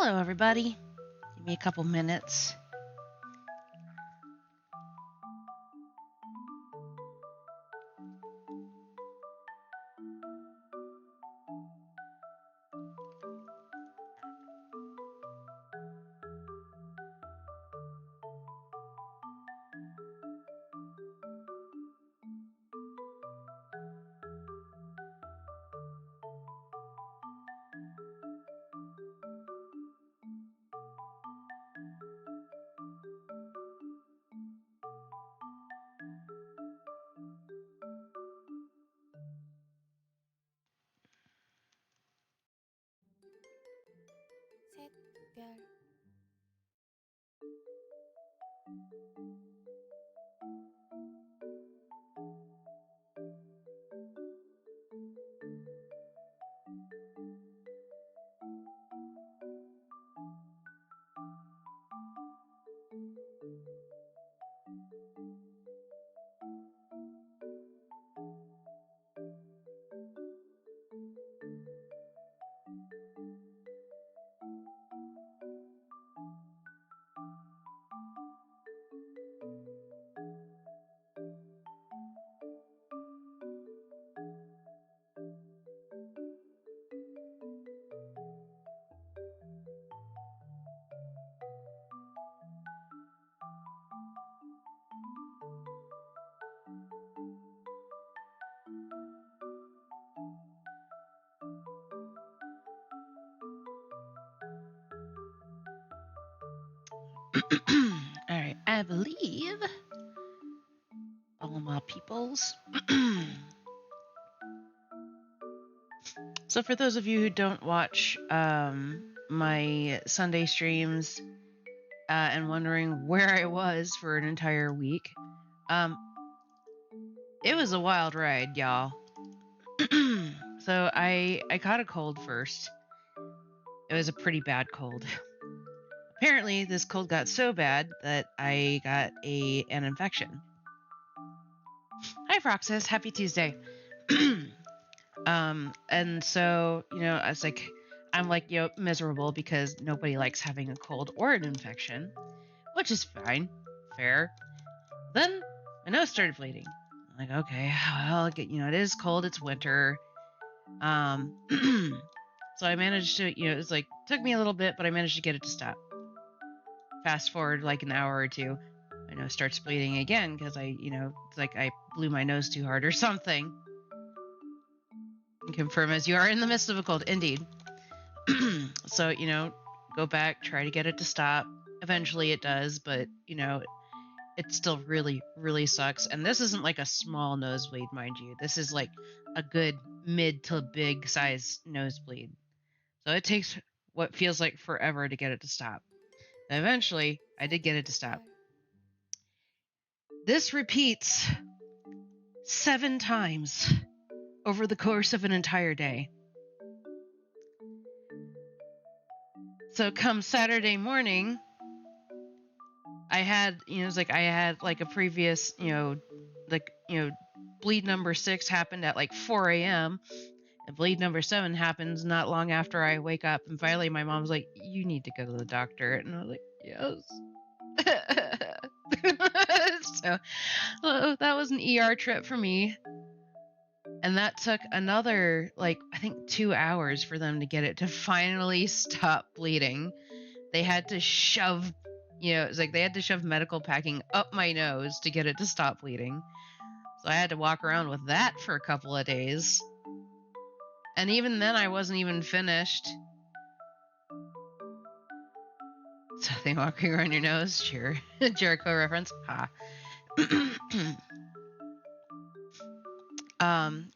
Hello, everybody. Give me a couple minutes. 샛별 Alright, I believe all my peoples. So for those of you who don't watch my Sunday streams and wondering where I was for an entire week, it was a wild ride, y'all. So I caught a cold first. It was a pretty bad cold. Apparently, this cold got so bad that I got an infection. Hi, Froxus. Happy Tuesday. And so, I was like, I'm like, miserable because nobody likes having a cold or an infection, which is fine, fair. Then my nose started bleeding. I'm like, okay, well, it is cold, it's winter. So I managed to, it's like, took me a little bit, but I managed to get it to stop. Fast forward like an hour or two, my nose starts bleeding again because it's like I blew my nose too hard or something. Confirm as you are in the midst of a cold, indeed. So, go back, try to get it to stop. Eventually it does, but, it still really, really sucks. And this isn't like a small nosebleed, mind you. This is like a good mid to big size nosebleed. So it takes what feels like forever to get it to stop. And eventually, I did get it to stop. This repeats 7 times over the course of an entire day. So come Saturday morning, I had, I had like a previous, bleed number 6 happened at like 4 a.m. and bleed number 7 happens not long after I wake up. And finally my mom's like, you need to go to the doctor. And I was like, yes. So that was an ER trip for me. And that took another, I think 2 hours for them to get it to finally stop bleeding. They had to shove, it's like they had to shove medical packing up my nose to get it to stop bleeding. So I had to walk around with that for a couple of days. And even then, I wasn't even finished. Something walking around your nose? Sure. Jericho reference? Ha.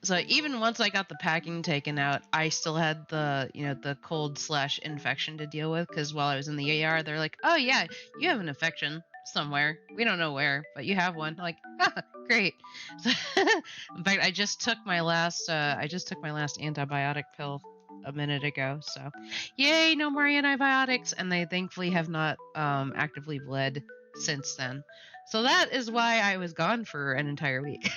So even once I got the packing taken out, I still had the cold/infection to deal with, because while I was in the ER, they're like, oh yeah, you have an infection somewhere. We don't know where, but you have one. I'm like, great. So, in fact, I just took my last antibiotic pill a minute ago. So yay, no more antibiotics. And they thankfully have not actively bled since then. So that is why I was gone for an entire week.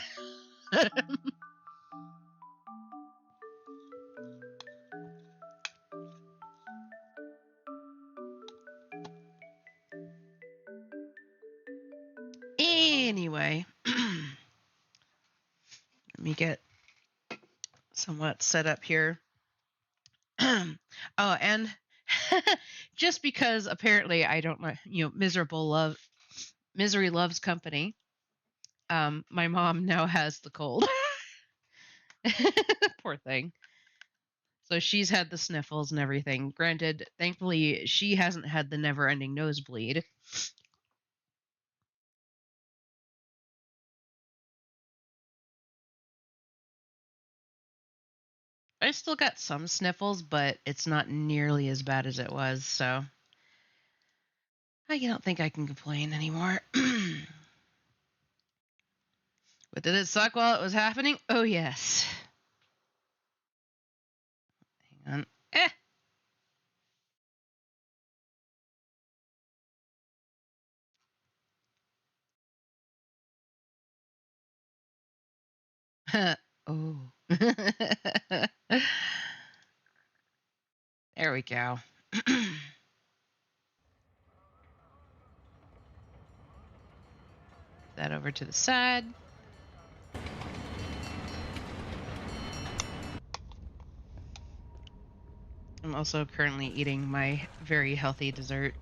Anyway, let me get somewhat set up here. Oh, and just because apparently I don't like, misery loves company. My mom now has the cold. Poor thing. So she's had the sniffles and everything. Granted, thankfully, she hasn't had the never-ending nosebleed. I still got some sniffles, but it's not nearly as bad as it was, so I don't think I can complain anymore. But did it suck while it was happening? Oh, yes. Hang on. Oh. There we go. That over to the side. I'm also currently eating my very healthy dessert.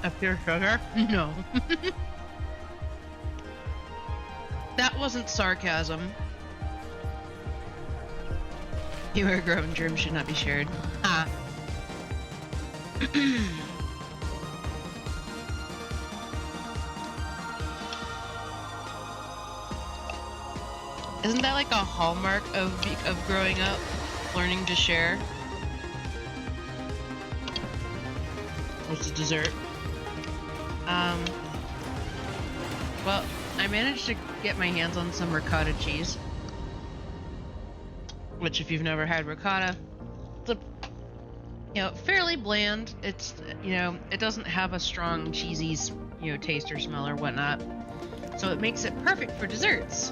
A pure sugar? No. That wasn't sarcasm. You are growing germs should not be shared. Ah. Isn't that like a hallmark of growing up, learning to share? What's the dessert? Well, I managed to get my hands on some ricotta cheese, which if you've never had ricotta, it's fairly bland. It's, it doesn't have a strong cheesy, taste or smell or whatnot. So it makes it perfect for desserts.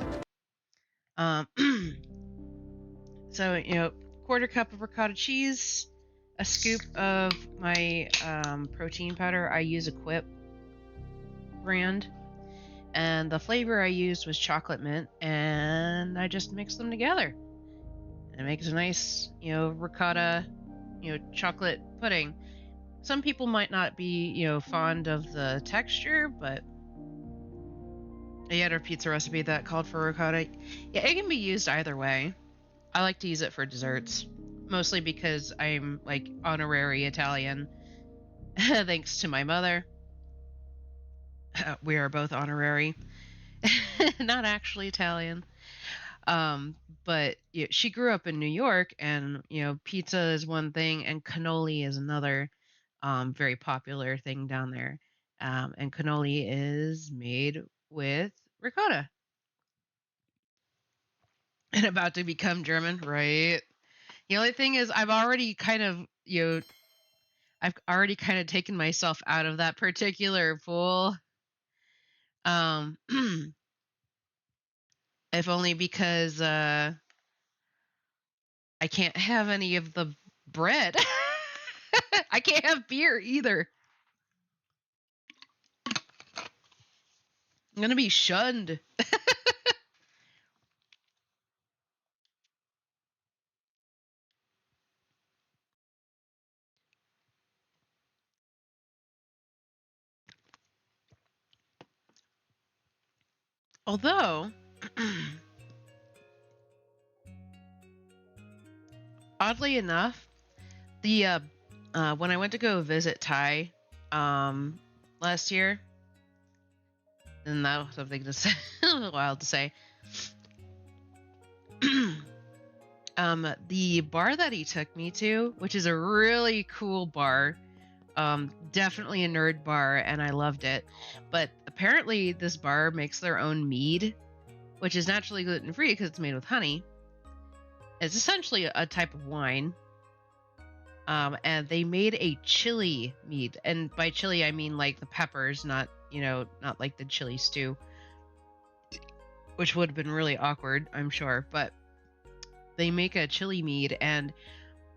So, quarter cup of ricotta cheese, a scoop of my protein powder. I use a Quip brand. And the flavor I used was chocolate mint, and I just mixed them together. And it makes a nice, ricotta, chocolate pudding. Some people might not be, fond of the texture, but I had a pizza recipe that called for ricotta. Yeah, it can be used either way. I like to use it for desserts, mostly because I'm like honorary Italian, thanks to my mother. We are both honorary. Not actually Italian. But she grew up in New York, and pizza is one thing and cannoli is another very popular thing down there. And cannoli is made with ricotta. And about to become German, right? The only thing is I've already kind of taken myself out of that particular pool. If only because I can't have any of the bread. I can't have beer either. I'm gonna be shunned. Although, oddly enough, the when I went to go visit Ty last year, and that was something to say, wild to say. The bar that he took me to, which is a really cool bar, definitely a nerd bar, and I loved it. But apparently, this bar makes their own mead, which is naturally gluten-free because it's made with honey. It's essentially a type of wine. And they made a chili mead. And by chili, I mean like the peppers, not you know, not like the chili stew, which would have been really awkward, I'm sure. But they make a chili mead, and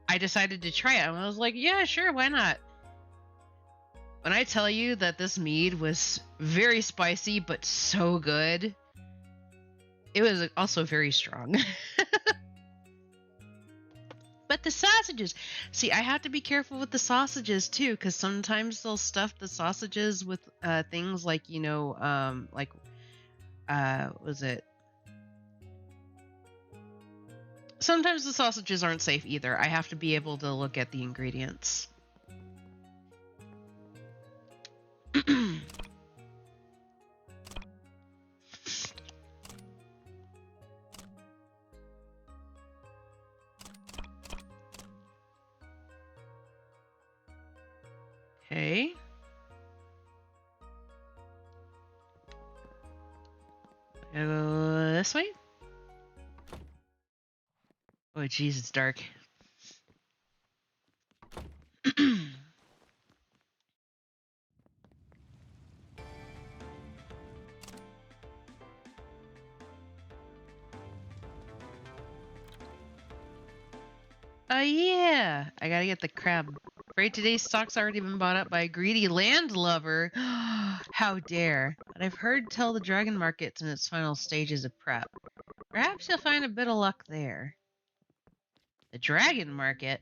I decided to try it. And I was like, yeah, sure, why not? When I tell you that this mead was very spicy, but so good, it was also very strong. But the sausages, see, I have to be careful with the sausages too, because sometimes they'll stuff the sausages with things like, you know, like, was it? Sometimes the sausages aren't safe either. I have to be able to look at the ingredients. Okay. Go this way. Oh, jeez, it's dark. Yeah, I gotta get the crab. Afraid today's stock's already been bought up by a greedy landlubber. How dare. But I've heard tell the dragon market's in its final stages of prep. Perhaps you'll find a bit of luck there. The dragon market?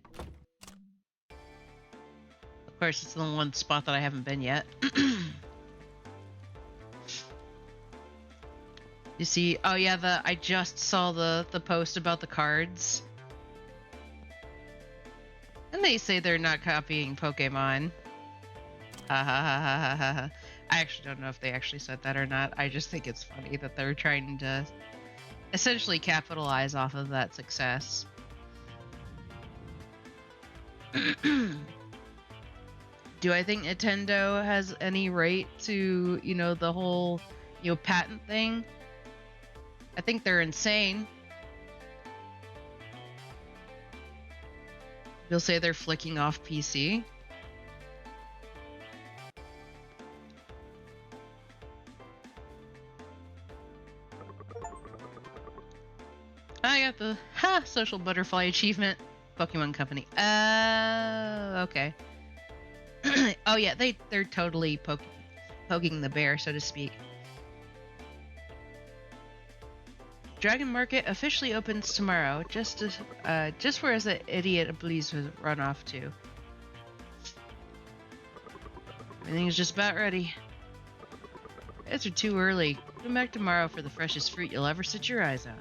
Of course, it's the one spot that I haven't been yet. You see, oh yeah, I just saw the post about the cards. And they say they're not copying Pokemon. Ha ha ha ha ha ha. I actually don't know if they actually said that or not. I just think it's funny that they're trying to essentially capitalize off of that success. Do I think Nintendo has any right to, you know, the whole, you know, patent thing? I think they're insane. You'll say they're flicking off PC. I got the social butterfly achievement. Pokemon Company. Okay. Oh yeah, they're totally poking the bear, so to speak. Dragon Market officially opens tomorrow, just where the idiot Blaze was run off to. Everything's just about ready. It's too early. Come back tomorrow for the freshest fruit you'll ever set your eyes on.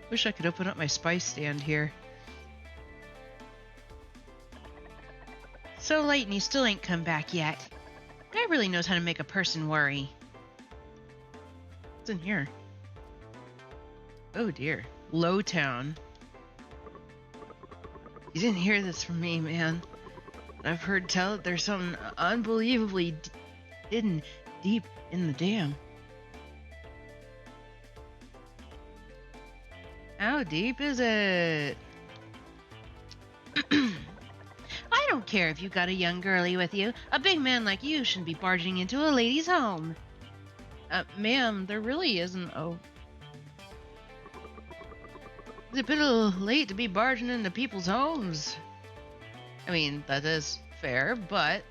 Wish I could open up my spice stand here. So late and you still ain't come back yet. Guy really knows how to make a person worry. What's in here? Oh dear. Lowtown. You didn't hear this from me, man. I've heard tell that there's something unbelievably hidden deep in the dam. How deep is it? I don't care if you got a young girlie with you. A big man like you shouldn't be barging into a lady's home. Ma'am, there really isn't a... It's a bit late to be barging into people's homes. I mean, that is fair, but...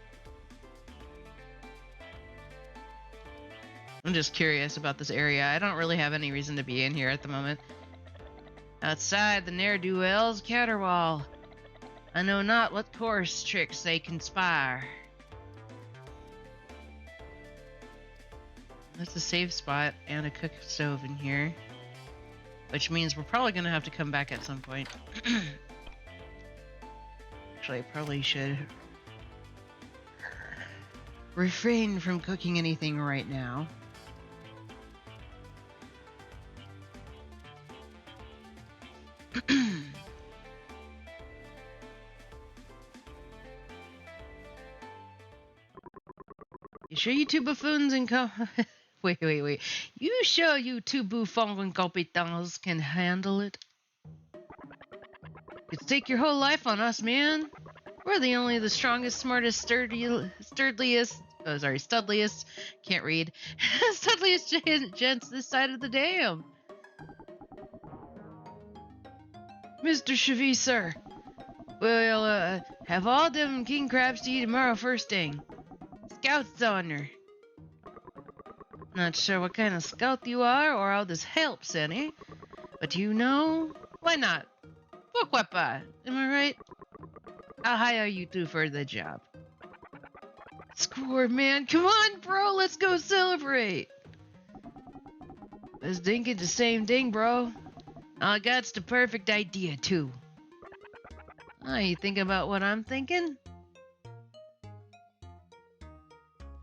I'm just curious about this area. I don't really have any reason to be in here at the moment. Outside the ne'er-do-wells caterwaul. I know not what coarse tricks they conspire. That's a safe spot and a cook stove in here. Which means we're probably going to have to come back at some point. Actually, I probably should refrain from cooking anything right now. You sure you two buffoons and wait. You sure you two bouffons and competents can handle it? It'd take your whole life on us, man. We're the strongest, smartest, studliest, can't read, studliest gents this side of the dam. Mr. Chevy, sir. We'll, have all them king crabs to eat tomorrow first thing. Scout's honor. Not sure what kind of scout you are or how this helps any, but you know, why not? Pourquoi pas? Am I right? How high are you two for the job? Score, man. Come on, bro. Let's go celebrate. I was thinking the same thing, bro. I got the perfect idea, too. Oh, you think about what I'm thinking?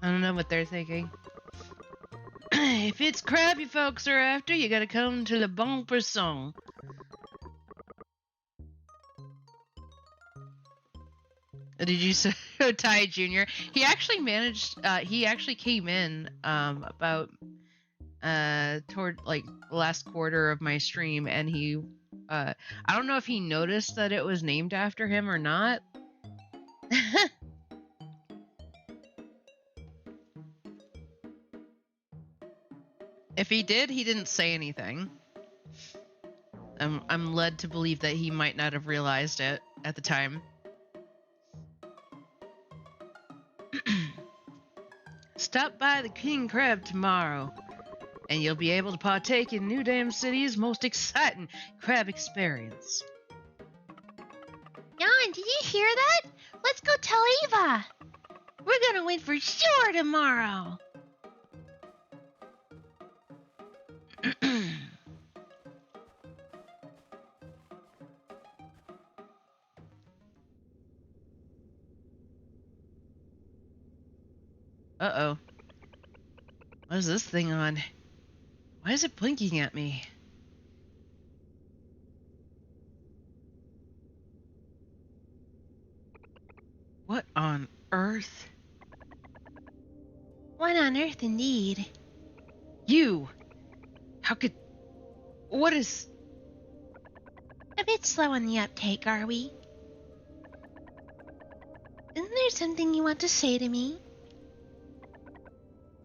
I don't know what they're thinking. If it's crab you folks are after, you gotta come to Le Bon Poisson. Did you say Ty Jr.? He actually he actually came in about toward like the last quarter of my stream, and he I don't know if he noticed that it was named after him or not. If he did, he didn't say anything. I'm led to believe that he might not have realized it at the time. Stop by the King Crab tomorrow, and you'll be able to partake in New Dam City's most exciting crab experience. Jan, did you hear that? Let's go tell Ava. We're gonna win for sure tomorrow. Uh-oh. What is this thing on? Why is it blinking at me? What on earth? What on earth indeed? You! How could... What is... A bit slow on the uptake, are we? Isn't there something you want to say to me?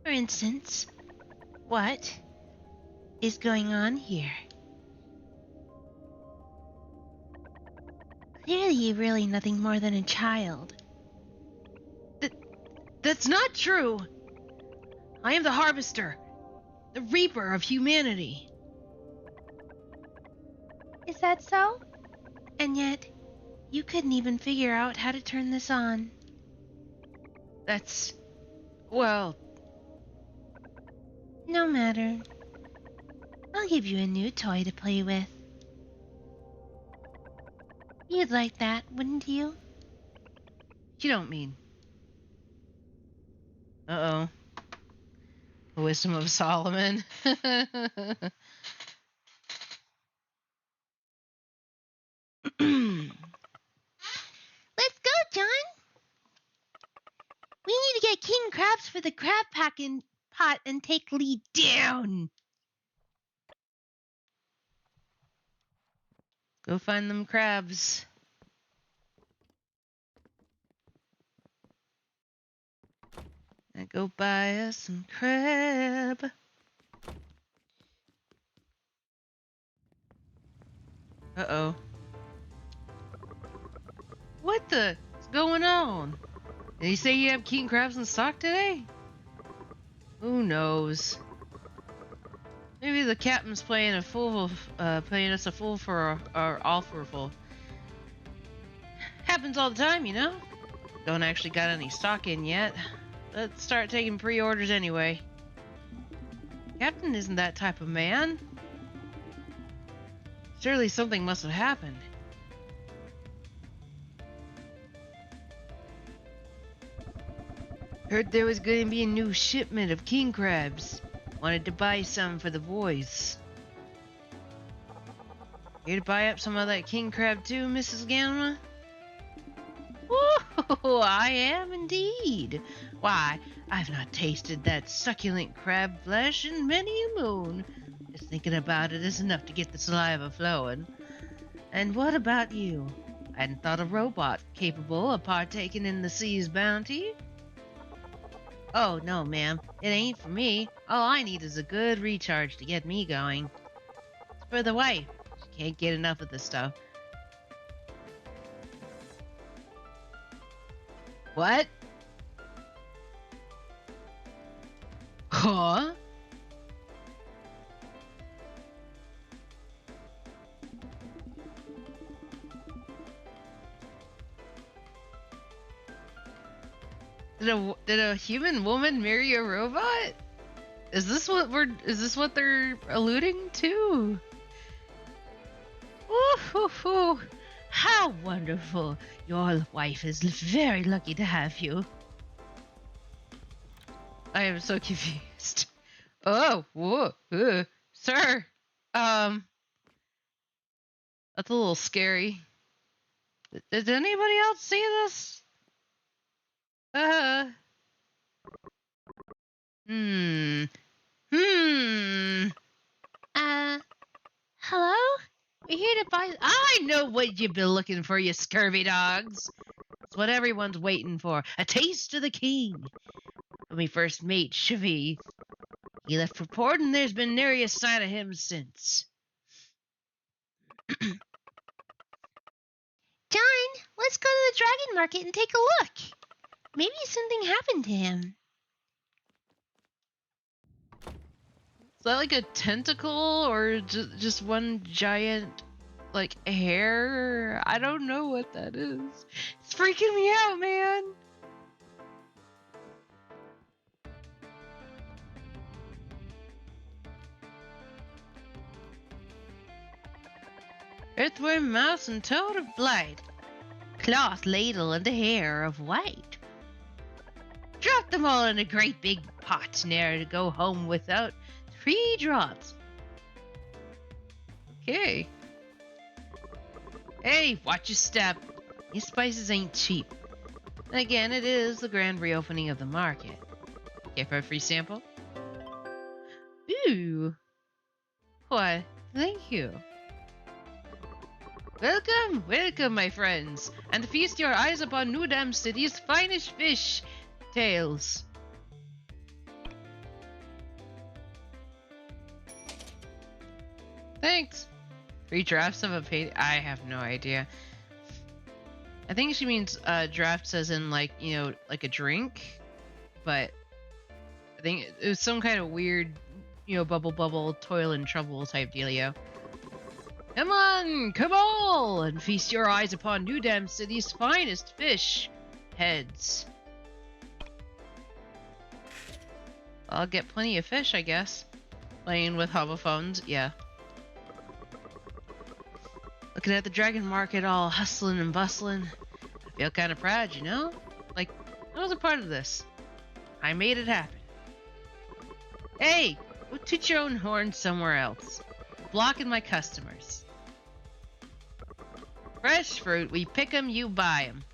For instance, what is going on here? Clearly you're really nothing more than a child. That's not true! I am the Harvester, the Reaper of humanity. Is that so? And yet, you couldn't even figure out how to turn this on. That's... well... No matter. I'll give you a new toy to play with. You'd like that, wouldn't you? You don't mean... Uh-oh. The Wisdom of Solomon. Let's go, John! We need to get king crabs for the crab packing pot and take Lee down. Go find them crabs. And go buy us some crab. Uh-oh. What the is going on? Did he say you have king crabs in stock today? Who knows? Maybe the captain's playing us a fool for all for a fool. Happens all the time, you know? Don't actually got any stock in yet. Let's start taking pre-orders anyway. Captain isn't that type of man. Surely something must have happened. Heard there was going to be a new shipment of king crabs. Wanted to buy some for the boys. Here to buy up some of that king crab too, Mrs. Gamma? Oh, I am indeed. Why, I've not tasted that succulent crab flesh in many a moon. Just thinking about it is enough to get the saliva flowing. And what about you? I hadn't thought a robot capable of partaking in the sea's bounty. Oh, no, ma'am. It ain't for me. All I need is a good recharge to get me going. It's for the wife. She can't get enough of this stuff. What? Huh? Did a human woman marry a robot? Is this what they're alluding to? Ooh, how wonderful. Your wife is very lucky to have you. I am so confused. Oh, whoa, sir. That's a little scary. Did anybody else see this? Uh. Hmm. Hello? We're here to buy. I know what you've been looking for, you scurvy dogs. It's what everyone's waiting for. A taste of the king. When we first met Shavi, he left for port, and there's been nary a sign of him since. John, let's go to the dragon market and take a look. Maybe something happened to him. Is that like a tentacle or just one giant, like, hair? I don't know what that is. It's freaking me out, man. Earthworm, mouse, and toad of blight. Cloth ladle and the hair of white. Drop them all in a great big pot, ne'er to go home without 3 drops. Okay. Hey, watch your step. These spices ain't cheap. And again, it is the grand reopening of the market. Care for a free sample? Ooh. Why, thank you. Welcome, welcome, my friends, and feast your eyes upon New Dam City's finest fish tales. Thanks. 3 drafts of a page. I have no idea. I think she means drafts as in, like, you know, like a drink, but I think it was some kind of weird, you know, bubble, toil and trouble type dealio. Come on, come all, and feast your eyes upon New Dam City's finest fish heads. I'll get plenty of fish, I guess. Playing with homophones, yeah. Looking at the dragon market all hustling and bustling. I feel kind of proud, you know? Like, I was a part of this. I made it happen. Hey, go toot your own horn somewhere else. Blocking my customers. Fresh fruit, we pick 'em, you buy 'em.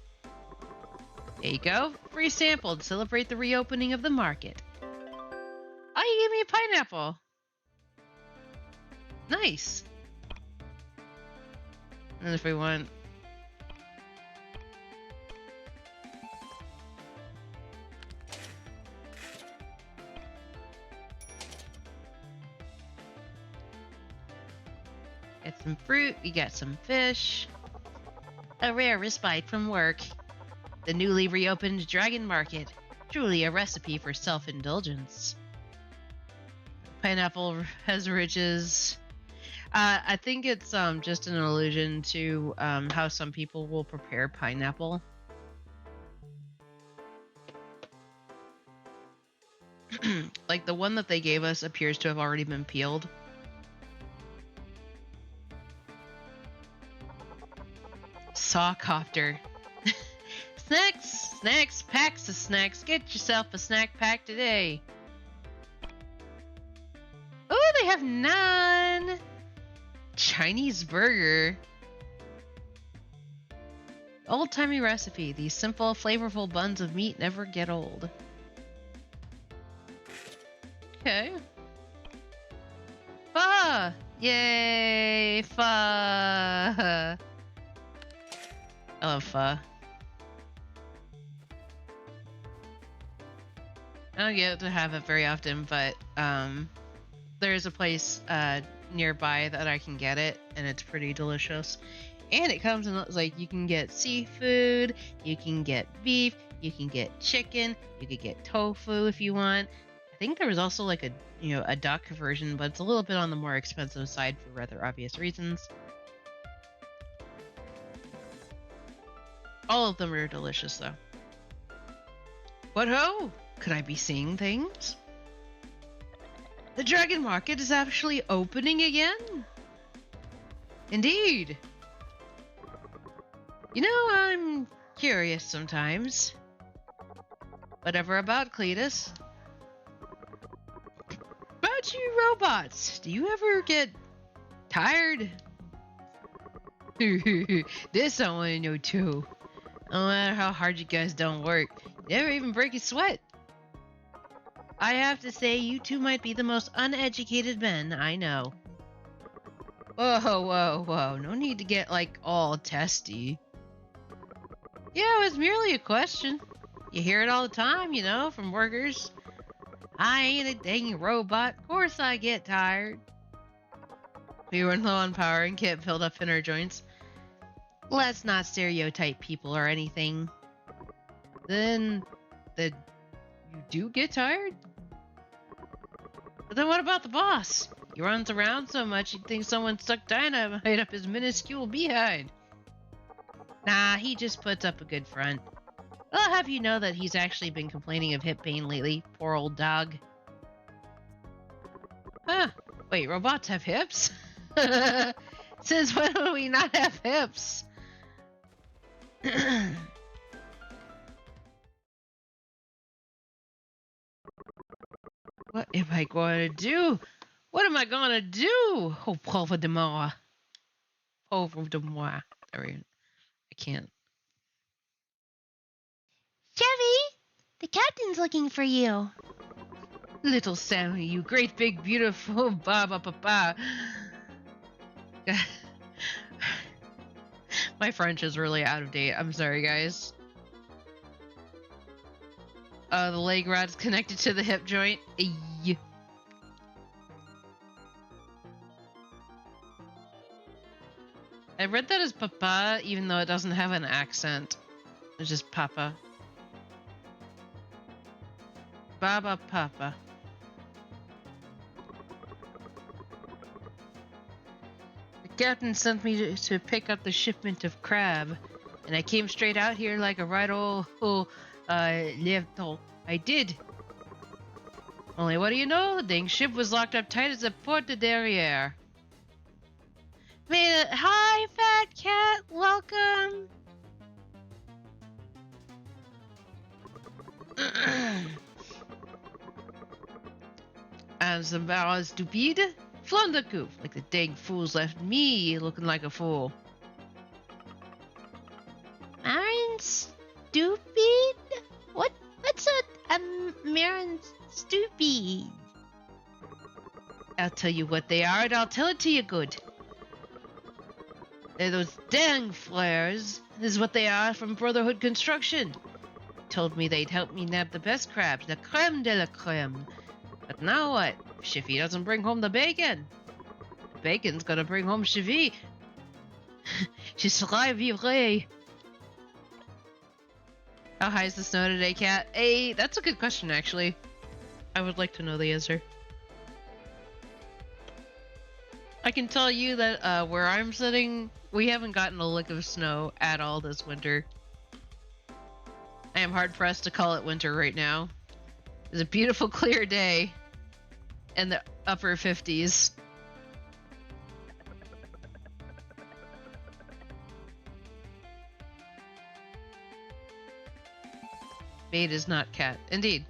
There you go, free sample to celebrate the reopening of the market. Oh, you gave me a pineapple. Nice. And if we want... Get some fruit, we got some fish. A rare respite from work. The newly reopened Dragon Market. Truly a recipe for self-indulgence. Pineapple has riches. I think it's just an allusion to how some people will prepare pineapple. Like the one that they gave us appears to have already been peeled. Sawcopter. Snacks, packs of snacks. Get yourself a snack pack today. Oh, they have naan. Chinese burger. Old-timey recipe. These simple, flavorful buns of meat never get old. Okay. Pho! Yay! Pho! love pho. I don't get to have it very often, but there's a place nearby that I can get it, and it's pretty delicious. And it comes in like you can get seafood, you can get beef, you can get chicken, you could get tofu if you want. I think there was also like a duck version, but it's a little bit on the more expensive side for rather obvious reasons. All of them are delicious though. What ho! Could I be seeing things? The Dragon Market is actually opening again? Indeed. You know, I'm curious sometimes. Whatever about Cletus? About you robots, do you ever get tired? This I want to know too. No matter how hard you guys don't work, you never even break a sweat. I have to say, you two might be the most uneducated men I know. Whoa, whoa, whoa. No need to get, like, all testy. Yeah, it was merely a question. You hear it all the time, you know, from workers. I ain't a dang robot. Of course I get tired. We run low on power and can't build up inner joints. Let's not stereotype people or anything. Then you do get tired? But then what about the boss? He runs around so much you'd think someone stuck dynamite up his minuscule behind. Nah, he just puts up a good front. I'll have you know that he's actually been complaining of hip pain lately. Poor old dog. Huh. Wait, robots have hips? Since when would we not have hips? What am I going to do? What am I going to do? Oh, pauvre de moi. Pauvre de moi. Sorry, I can't. Chevy, the captain's looking for you. Little Sammy, you great big beautiful Baba Papa. My French is really out of date. I'm sorry, guys. The leg rod's connected to the hip joint. Eey. I read that as Papa, even though it doesn't have an accent. It's just Papa. Baba Papa. The captain sent me to pick up the shipment of crab, and I came straight out here like a right old lieutenant. I did. Only what do you know? The dang ship was locked up tight as a porte derrière. Made it. Hi, fat cat. Welcome. As the barrel stupide, Flondercoof, like the dang fools left me looking like a fool. Marin stupid? What's a Marin stupid? I'll tell you what they are, and I'll tell it to you good. They're those dang flares. This is what they are from Brotherhood Construction. Told me they'd help me nab the best crabs, the creme de la creme. But now what? Shiffy doesn't bring home the bacon. The bacon's gonna bring home Shiffy. Je serai vivre. How high is the snow today, Cat? Hey, that's a good question, actually. I would like to know the answer. I can tell you that where I'm sitting, we haven't gotten a lick of snow at all this winter. I am hard pressed to call it winter right now. It's a beautiful clear day in the upper 50s. Maid is not cat. Indeed.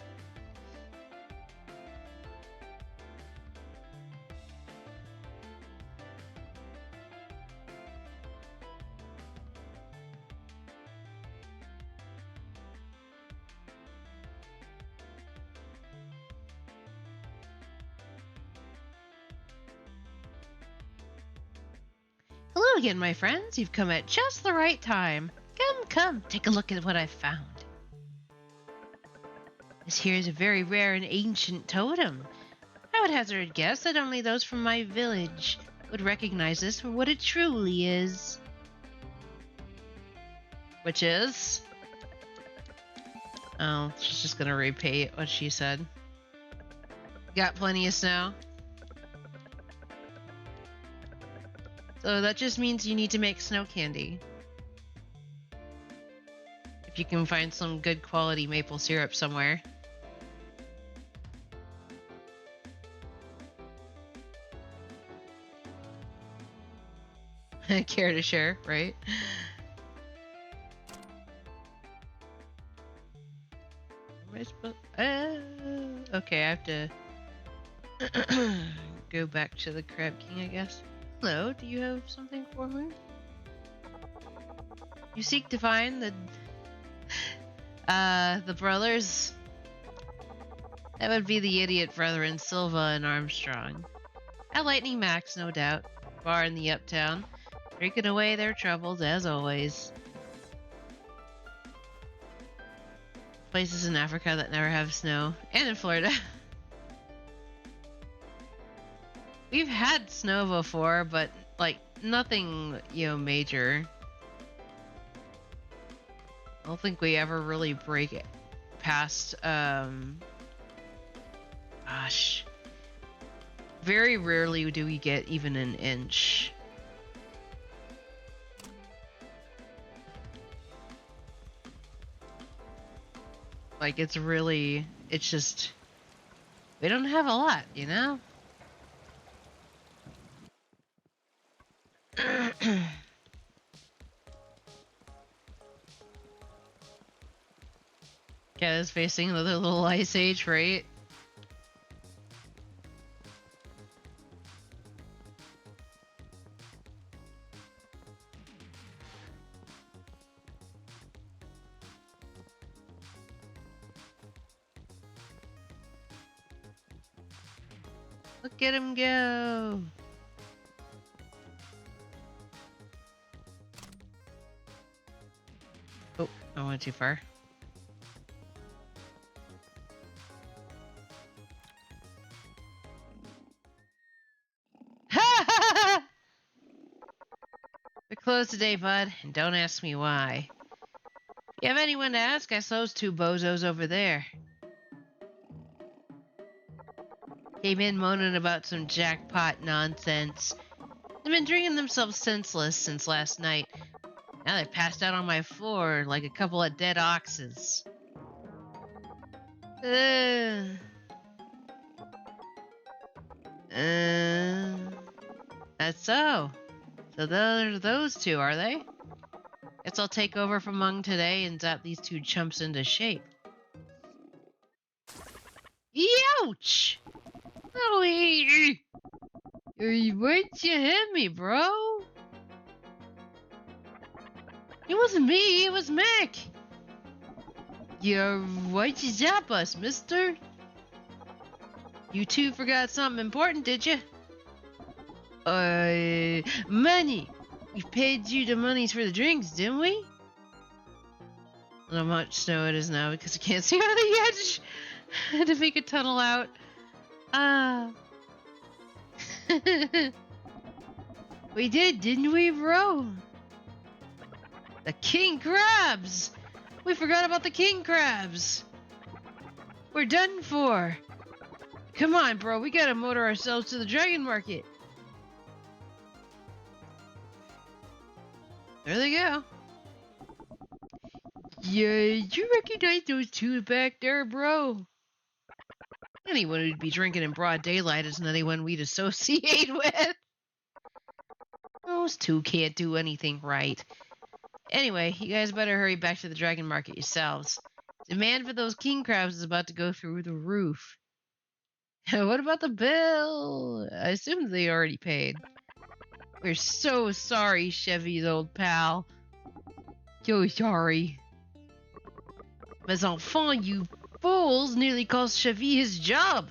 Hello again, my friends. You've come at just the right time. Come Come, take a look at what I found. This here is a very rare and ancient totem. I would hazard a guess that only those from my village would recognize this for what it truly is. Which is? Oh, she's just gonna repeat what she said. Got plenty of snow. So that just means you need to make snow candy. If you can find some good quality maple syrup somewhere. Care to share, right? Okay, I have to go back to the Crab King, I guess. Hello, do you have something for me? You seek to find the brothers? That would be the idiot brethren Silva and Armstrong. At Lightning Max, no doubt. Bar in the uptown. Drinking away their troubles, as always. Places in Africa that never have snow. And in Florida. We've had snow before, but, like, nothing, major. I don't think we ever really break it past, gosh. Very rarely do we get even an inch. Like, it's just, we don't have a lot, Yeah, it's facing another little ice age, right? Look at him go! Oh, I went too far. We're closed today, bud, and don't ask me why. If you have anyone to ask, ask those two bozos over there. Came in moaning about some jackpot nonsense. They've been drinking themselves senseless since last night. Now they passed out on my floor like a couple of dead oxes. That's so. So those two, are they? Guess I'll take over from Mung today and zap these two chumps into shape. Ouch! Oh, where'd you hit me, bro? It wasn't me, it was Mick. Why'd you zap us, mister? You two forgot something important, did you? Money! We paid you the monies for the drinks, didn't we? I don't know how much snow it is now because I can't see over the edge. I had to make a tunnel out. We did, didn't we, bro? The king crabs! We forgot about the king crabs! We're done for! Come on, bro, we gotta motor ourselves to the dragon market. There they go. Yeah, you recognize those two back there, bro? Anyone who'd be drinking in broad daylight isn't anyone we'd associate with. Those two can't do anything right. Anyway, you guys better hurry back to the dragon market yourselves. Demand for those king crabs is about to go through the roof. What about the bill? I assume they already paid. We're so sorry, Chevy's old pal. So sorry. Mes enfants, you fools nearly cost Chevy his job.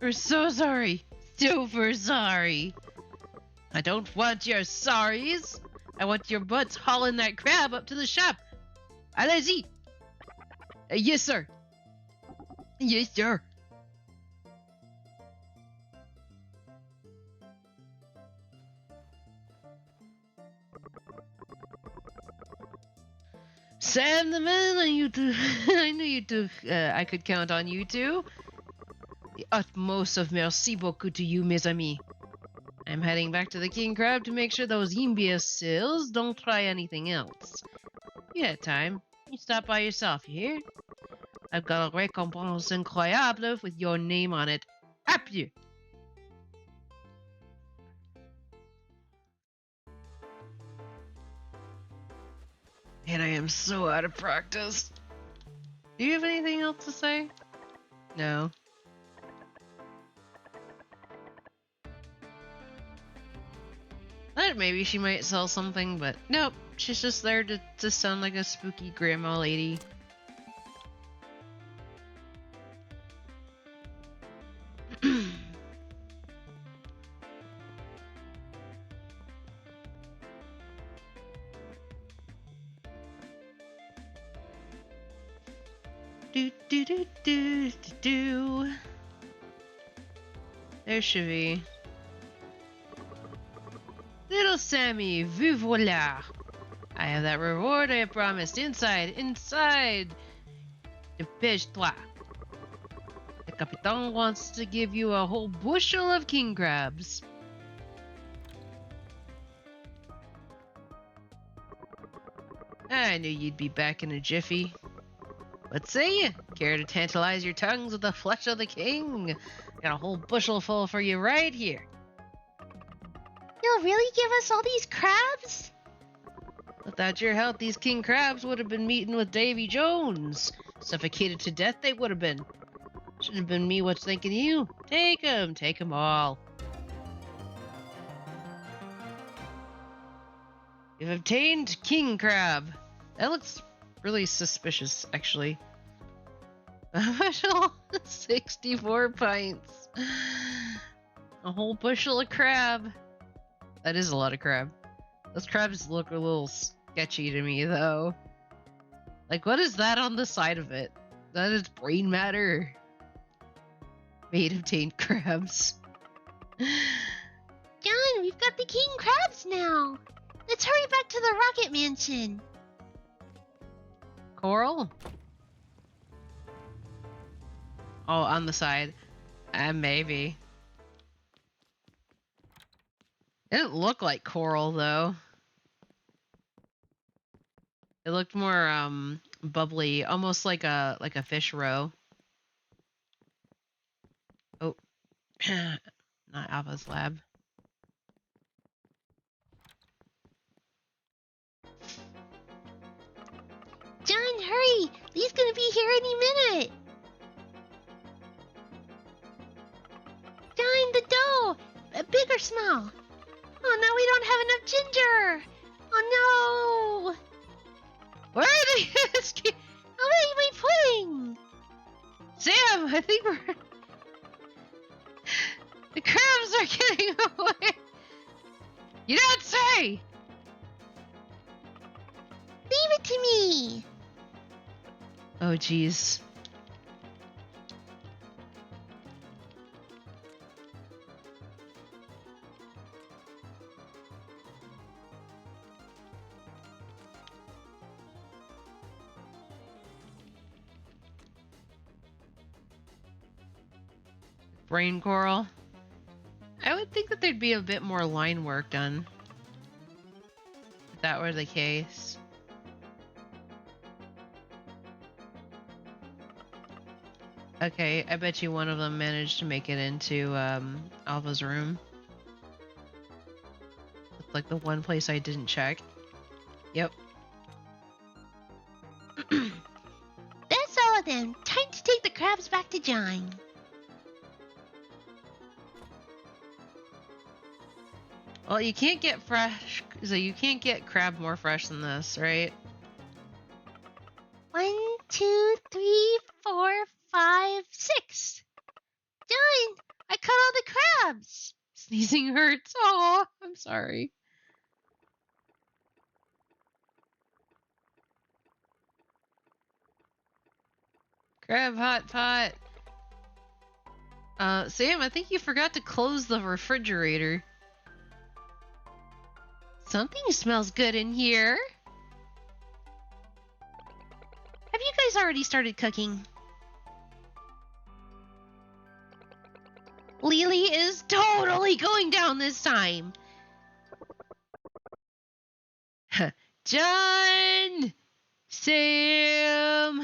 We're so sorry. Super sorry. I don't want your sorries. I want your butts hauling that crab up to the shop. Allez-y. Yes, sir. Yes, sir. Sam the man, I knew to, I knew you two. I could count on you two. The utmost of merci beaucoup to you, mes amis. I'm heading back to the King Crab to make sure those imbeciles don't try anything else. You had time. You stop by yourself, you hear? I've got a récompense incroyable with your name on it. Up you! And I am so out of practice. Do you have anything else to say? No. I thought maybe she might sell something, but nope. She's just there to sound like a spooky grandma lady. Do do do do do do. There should be. Little Sammy, vous voilà. I have that reward I promised inside. Dépêche-toi. The Capitan wants to give you a whole bushel of king crabs. I knew you'd be back in a jiffy. What say you? Care to tantalize your tongues with the flesh of the king? Got a whole bushel full for you right here. You'll really give us all these crabs? Without your help, these king crabs would have been meeting with Davy Jones. Suffocated to death they would have been. Shouldn't have been me what's thinking of you. Take 'em all. You've obtained king crab. That looks really suspicious, actually. A bushel, 64 pints. A whole bushel of crab. That is a lot of crab. Those crabs look a little sketchy to me, though. Like, what is that on the side of it? That is brain matter. Made of taint crabs. John, we've got the king crabs now. Let's hurry back to the rocket mansion. Coral? Oh, on the side. Maybe. It didn't look like coral, though. It looked more bubbly, almost like a fish roe. Oh, not Alpha's lab. John, hurry! Lee's gonna be here any minute. John, the dough! Big or small? Oh no, we don't have enough ginger! Oh no! Where are they? Oh wait, my pudding! Sam, I think we're... The crabs are getting away! You don't say! Leave it to me! Oh, jeez. Brain coral. I would think that there'd be a bit more line work done. If that were the case. Okay, I bet you one of them managed to make it into Alva's room. It's like the one place I didn't check. Yep. That's all of them. Time to take the crabs back to John. Well, you can't get fresh, so you can't get crab more fresh than this, right? 1, 2, 3, 4, 5, 6. John, I caught all the crabs. Sneezing hurts. Oh, I'm sorry. Grab hot pot. Sam, I think you forgot to close the refrigerator. Something smells good in here. Have you guys already started cooking? Lily is totally going down this time. John! Sam!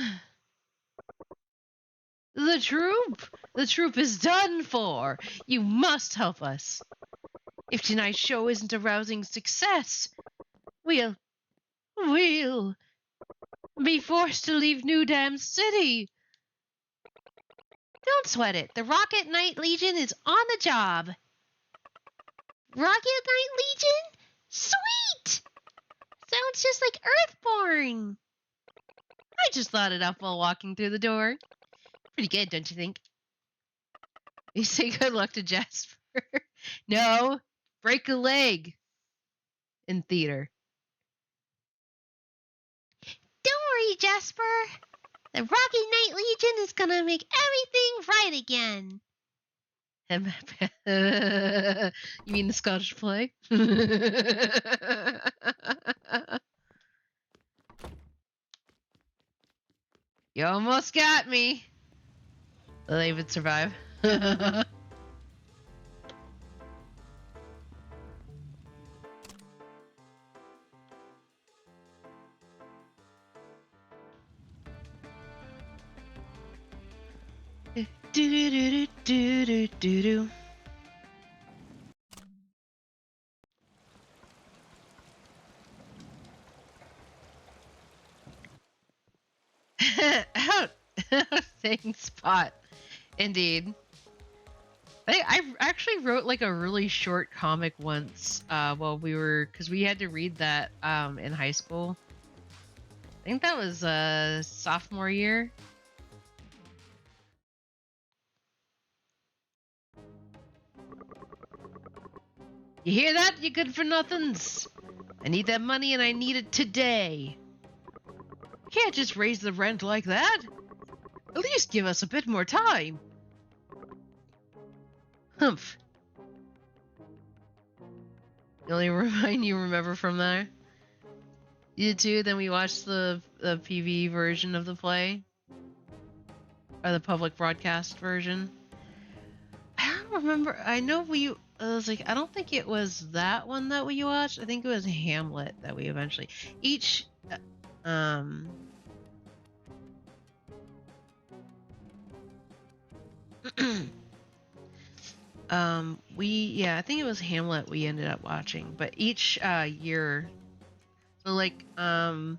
The troop! The troop is done for! You must help us. If tonight's show isn't a rousing success, we'll be forced to leave New Dam City. Don't sweat it. The Rocket Knight Legion is on the job. Rocket Knight Legion? Sweet! Sounds just like Earthborn. I just thought it up while walking through the door. Pretty good, don't you think? You say good luck to Jasper. No, break a leg in theater. Don't worry, Jasper. The Rocket Knight Legion is gonna make everything right again. You mean the Scottish play? You almost got me. They would survive. Do. Outthinking spot. Indeed. I actually wrote like a really short comic once while we were, because we had to read that in high school. I think that was sophomore year. You hear that, you good for nothings? I need that money and I need it today. You can't just raise the rent like that. At least give us a bit more time. Humph. The only line you remember from there? You too? Then we watched the PV version of the play? Or the public broadcast version? I don't remember. I know I was like, I don't think it was that one that we watched. I think it was Hamlet that we eventually... Each... I think it was Hamlet we ended up watching, but each year, so like, so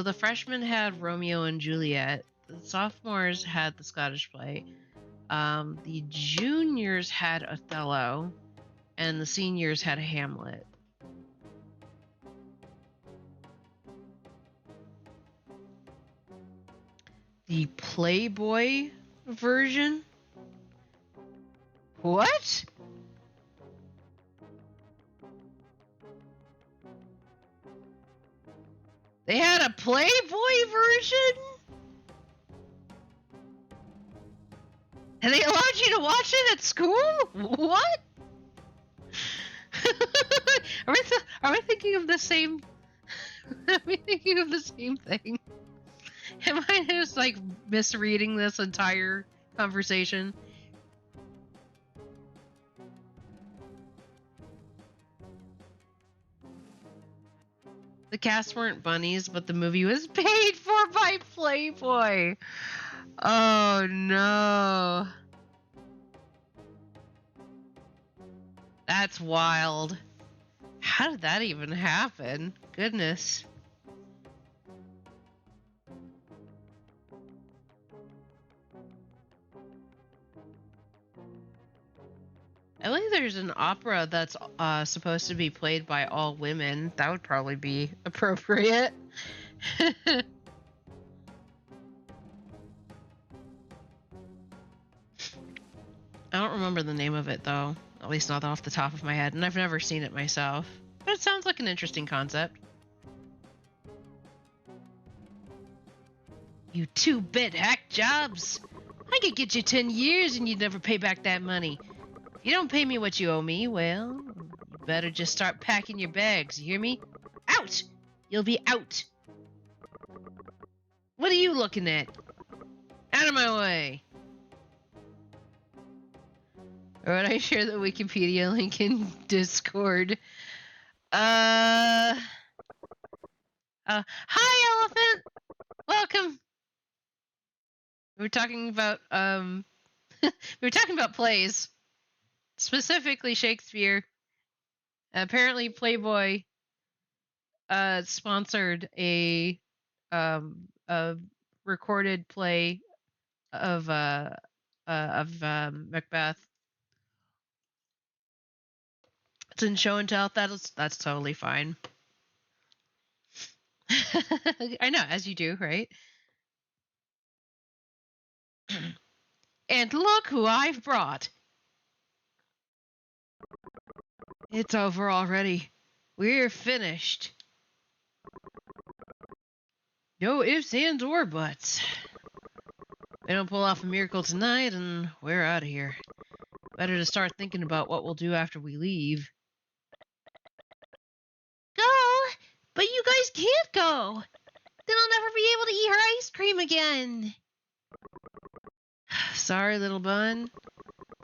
the freshmen had Romeo and Juliet, the sophomores had the Scottish play, the juniors had Othello, and the seniors had Hamlet. The Playboy version? What? They had a Playboy version? And they allowed you to watch it at school? What? Are we thinking of the same? Are we thinking of the same thing? Am I just like misreading this entire conversation? The cast weren't bunnies, but the movie was paid for by Playboy. Oh no. That's wild. How did that even happen? Goodness. I believe there's an opera that's supposed to be played by all women. That would probably be appropriate. I don't remember the name of it though, at least not off the top of my head, and I've never seen it myself. But it sounds like an interesting concept. You 2-bit hack jobs! I could get you 10 years and you'd never pay back that money. If you don't pay me what you owe me, well, you better just start packing your bags, you hear me? Out! You'll be out! What are you looking at? Out of my way! Or would I share the Wikipedia link in Discord? Hi, elephant! Welcome! We were talking about, plays. Specifically Shakespeare. Apparently Playboy, sponsored a recorded play of Macbeth. It's in show and tell. That's totally fine. I know, as you do, right? And look who I've brought. It's over already. We're finished. No ifs, ands, or buts. We don't pull off a miracle tonight, and we're out of here. Better to start thinking about what we'll do after we leave. Go? But you guys can't go. Then I'll never be able to eat her ice cream again. Sorry, little bun.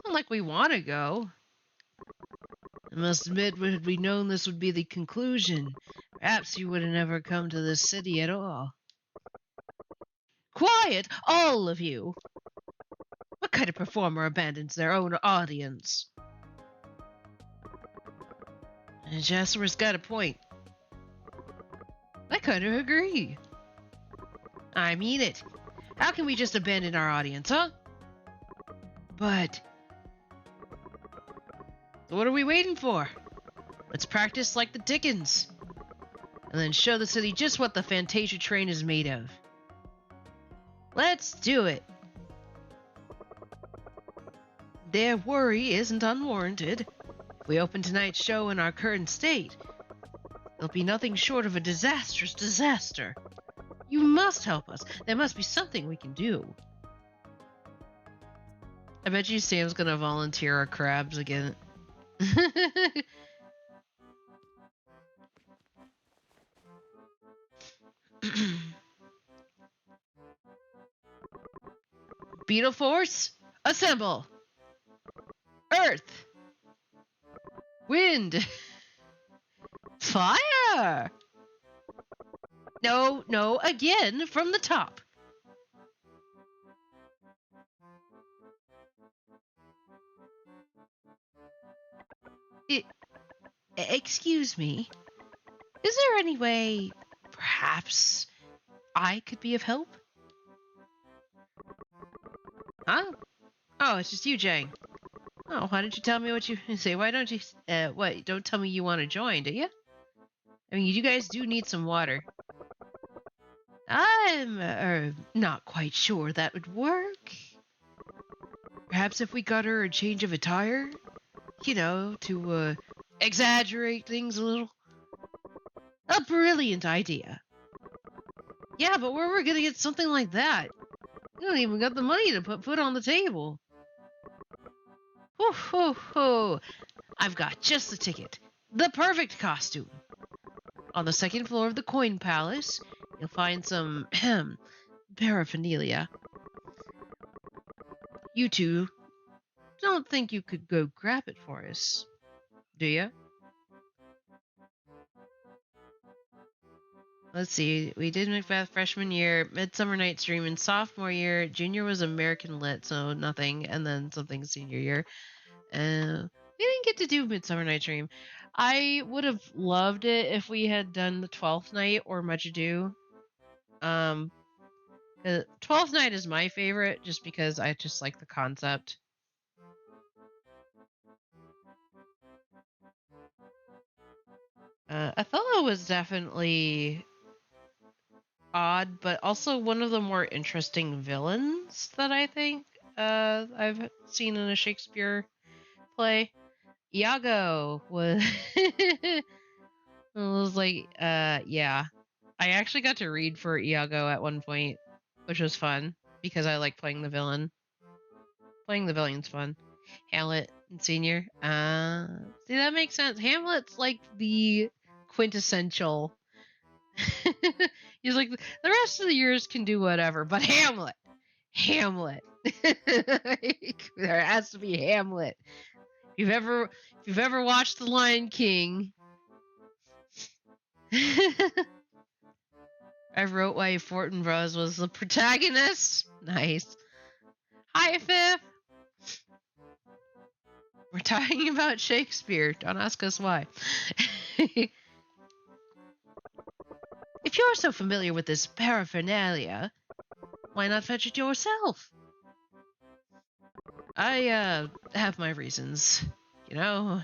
Not like we want to go. I must admit, had we known this would be the conclusion, perhaps you would have never come to this city at all. Quiet, all of you! What kind of performer abandons their own audience? And Jasper's got a point. I kind of agree. I mean it. How can we just abandon our audience, huh? But... so what are we waiting for? Let's practice like the Dickens. And then show the city just what the Fantasia train is made of. Let's do it. Their worry isn't unwarranted. If we open tonight's show in our current state, there'll be nothing short of a disastrous disaster. You must help us. There must be something we can do. I bet you Sam's gonna volunteer our crabs again. Beetle Force, assemble! Earth! Wind! Fire! No, again, from the top. Excuse me. Is there any way, perhaps, I could be of help? Huh? Oh, it's just you, Jang. Oh, why don't you tell me what you say? Why don't you, what, don't tell me you want to join, do you? I mean, you guys do need some water. I'm, not quite sure that would work. Perhaps if we got her a change of attire? You know, to, exaggerate things a little. A brilliant idea. Yeah, but where are we gonna get something like that? We don't even got the money to put food on the table. Ho ho ho! I've got just the ticket. The perfect costume. On the second floor of the Coin Palace, you'll find some paraphernalia. You two don't think you could go grab it for us, do you? Let's see. We did Macbeth freshman year, Midsummer Night's Dream in sophomore year. Junior was American Lit, so nothing, and then something senior year. We didn't get to do Midsummer Night's Dream. I would have loved it if we had done the 12th Night or Much Ado. 12th Night is my favorite, just because I just like the concept. Othello was definitely odd, but also one of the more interesting villains that I think I've seen in a Shakespeare play. Iago was was like, yeah. I actually got to read for Iago at one point. which was fun because I like playing the villain. Playing the villain's fun. Hamlet and Senior. See, that makes sense. Hamlet's like the quintessential. He's like, the rest of the years can do whatever, but Hamlet. There has to be Hamlet. If you've ever watched The Lion King, I wrote why Fortinbras was the protagonist. Nice. Hi, Fifth. We're talking about Shakespeare. Don't ask us why. If you're so familiar with this paraphernalia, why not fetch it yourself? I have my reasons, you know.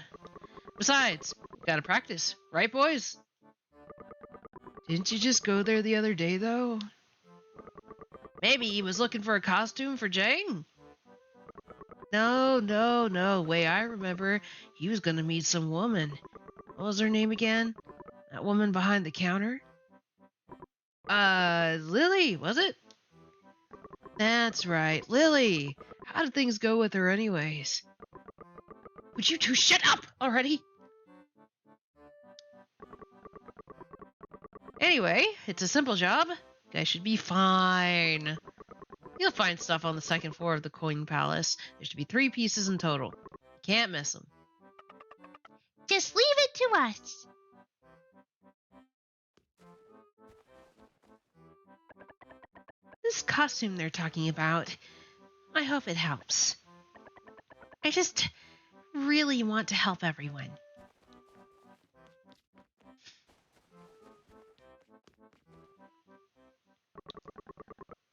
Besides, gotta practice, right, boys? Didn't you just go there the other day, though? Maybe he was looking for a costume for Jane? No. Way I remember, he was gonna meet some woman. What was her name again? That woman behind the counter? Lily, was it? That's right, Lily. How did things go with her anyways? Would you two shut up already? Anyway, it's a simple job. Guys should be fine. You'll find stuff on the second floor of the Coin Palace. There should be 3 pieces in total. Can't miss them. Just leave it to us. This costume they're talking about, I hope it helps. I just really want to help everyone.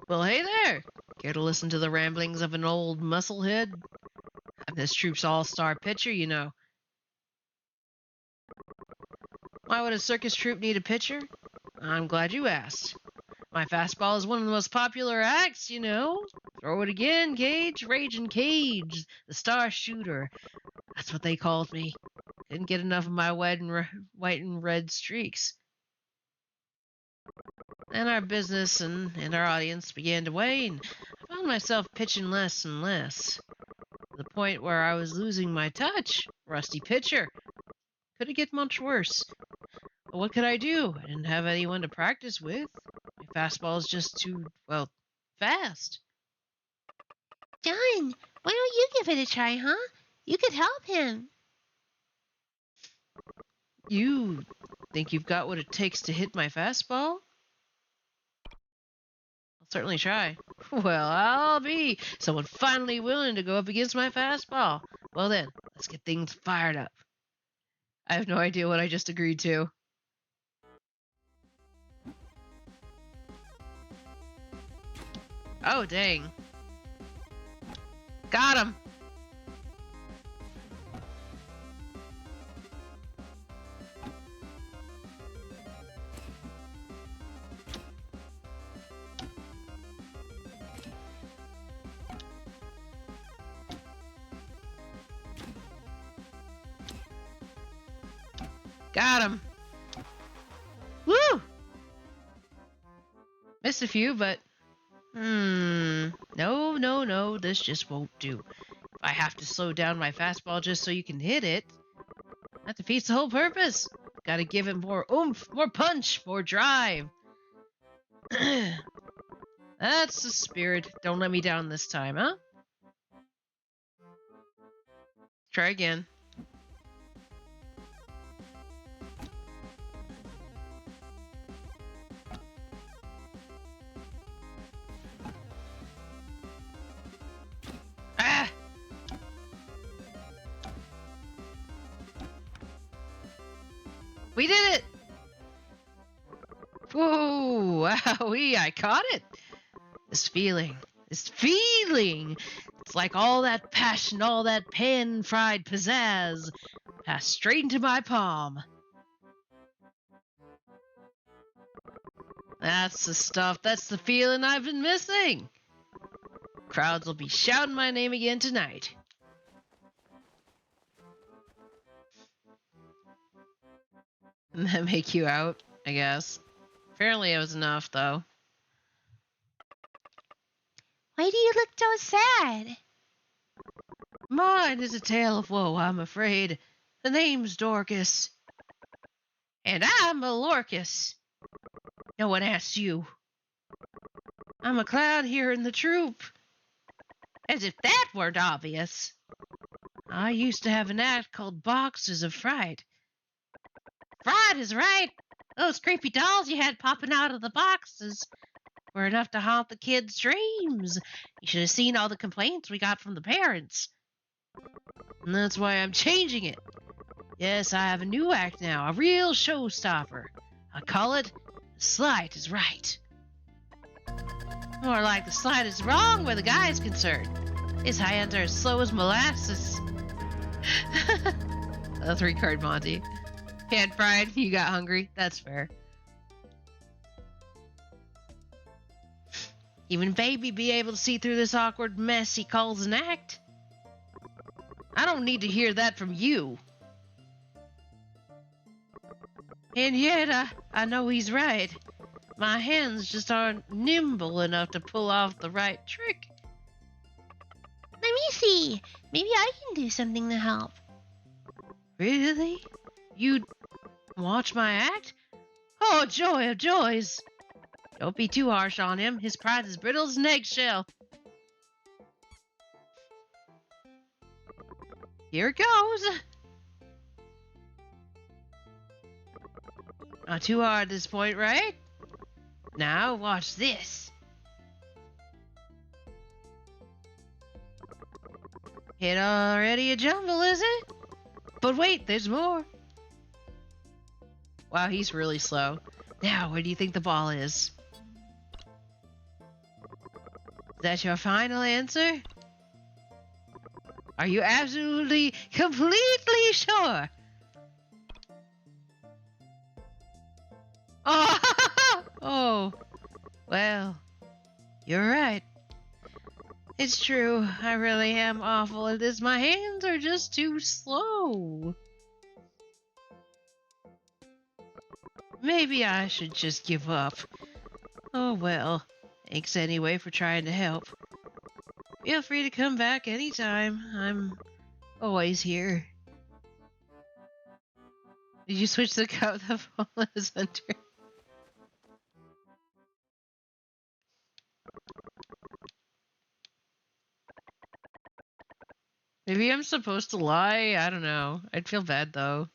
Well, hey there! Care to listen to the ramblings of an old musclehead? I'm this troop's all-star pitcher, you know. Why would a circus troupe need a pitcher? I'm glad you asked. My fastball is one of the most popular acts, you know. Throw it again, Cage. Raging Cage, the star shooter. That's what they called me. Couldn't get enough of my white and red streaks. Then our business and our audience began to wane. I found myself pitching less and less, to the point where I was losing my touch. Rusty pitcher. Couldn't get much worse. But what could I do? I didn't have anyone to practice with. My fastball is just too, well, fast. John, why don't you give it a try, huh? You could help him. You think you've got what it takes to hit my fastball? I'll certainly try. Well, I'll be someone finally willing to go up against my fastball. Well then, let's get things fired up. I have no idea what I just agreed to. Oh, dang. Got him! Got him! Woo! Missed a few, but... No, this just won't do. If I have to slow down my fastball just so you can hit it, that defeats the whole purpose. Gotta give it more oomph, more punch, more drive. That's the spirit. Don't let me down this time, huh? Try again. Ah! We did it! Whoa! Wowee, I caught it! This feeling. It's like all that passion, all that pan-fried pizzazz passed straight into my palm. That's the stuff, that's the feeling I've been missing. Crowds will be shouting my name again tonight. And that make you out, I guess. Apparently it was enough, though. Why do you look so sad? Mine is a tale of woe, I'm afraid. The name's Dorcas. And I'm a Lorcas. No one asked you. I'm a clown here in the troupe. As if that weren't obvious. I used to have an act called Boxes of Fright. Fright is right. Those creepy dolls you had popping out of the boxes were enough to haunt the kids' dreams. You should have seen all the complaints we got from the parents. And that's why I'm changing it. Yes, I have a new act now, a real showstopper. I call it The Slide is Right. More like The Slide is Wrong where the guy is concerned. His hands are as slow as molasses. A 3-card Monty. Had pride, you got hungry. That's fair. Even baby be able to see through this awkward mess he calls an act. I don't need to hear that from you. And yet, I know he's right. My hands just aren't nimble enough to pull off the right trick. Let me see. Maybe I can do something to help. Really? You'd watch my act? Oh, joy of joys! Don't be too harsh on him. His pride's as brittle as an eggshell. Here it goes. Not too hard at this point, right? Now watch this. It already a jumble, is it? But wait, there's more. Wow, he's really slow. Now, where do you think the ball is? Is that your final answer? Are you absolutely, completely sure? Oh, oh, well, you're right. It's true, I really am awful at this. My hands are just too slow. Maybe I should just give up. Oh well, thanks anyway for trying to help. Feel free to come back anytime. I'm always here. Did you switch the cup the phone is under? Maybe I'm supposed to lie? I don't know. I'd feel bad though.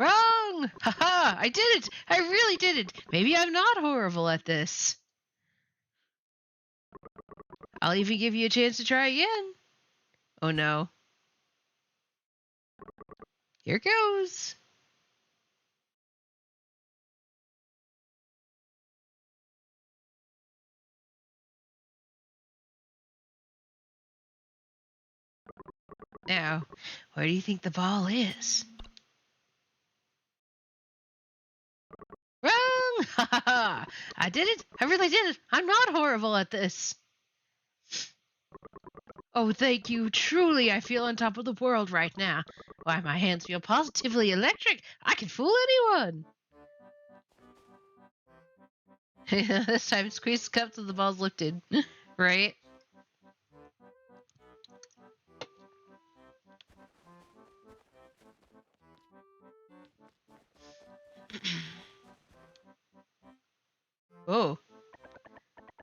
Wrong! Haha! I did it! I really did it! Maybe I'm not horrible at this. I'll even give you a chance to try again. Oh no. Here goes. Now, where do you think the ball is? Wrong! Ha ha ha! I did it! I really did it! I'm not horrible at this! Oh, thank you. Truly, I feel on top of the world right now. Why, my hands feel positively electric. I can fool anyone. This time, squeeze the cup till the ball's lifted. Right? Oh.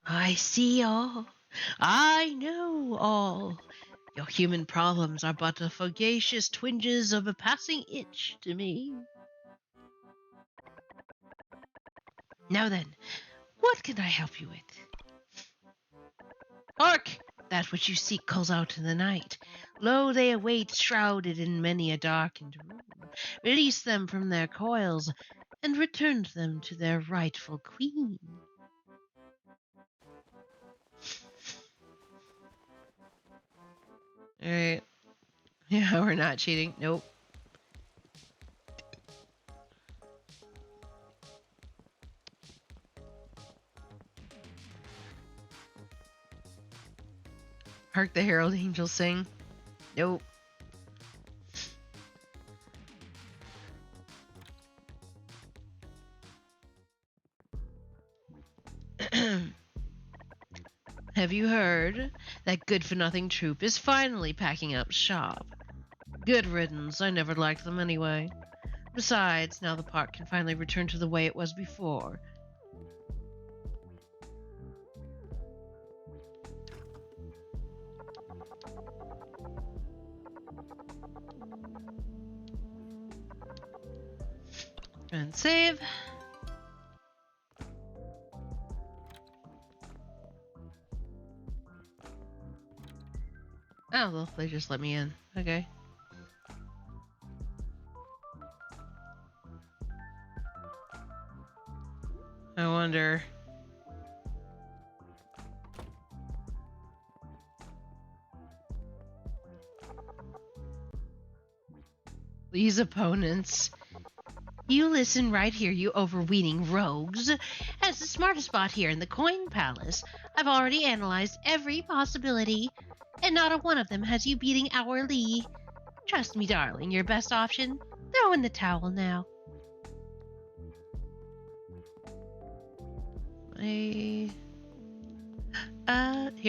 I see all. I know all. Your human problems are but the fugacious twinges of a passing itch to me. Now then, what can I help you with? Hark! That which you seek calls out in the night. Lo, they await, shrouded in many a darkened room. Release them from their coils, and return them to their rightful queen. Alright. Yeah, we're not cheating. Nope. Hark the Herald Angels sing. Nope. Have you heard? That good-for-nothing troop is finally packing up shop. Good riddance, I never liked them anyway. Besides, now the park can finally return to the way it was before. And save. Oh, well, they just let me in. Okay. I wonder... These opponents. You listen right here, you overweening rogues. As the smartest bot here in the Coin Palace, I've already analyzed every possibility, and not a one of them has you beating our Lee. Trust me, darling, your best option? Throw in the towel now. Here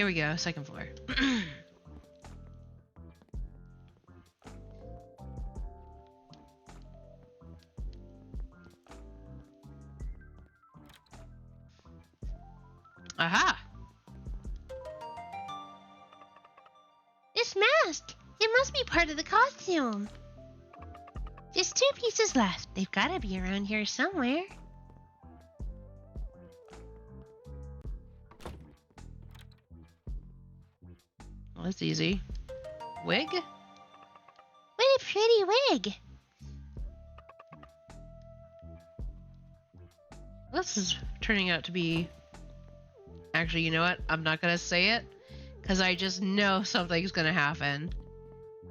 we go, second floor. Aha! This mask! It must be part of the costume. Just 2 pieces left. They've got to be around here somewhere. Well, that's easy. Wig? What a pretty wig. This is turning out to be... Actually, you know what? I'm not gonna say it, because I just know something's gonna happen.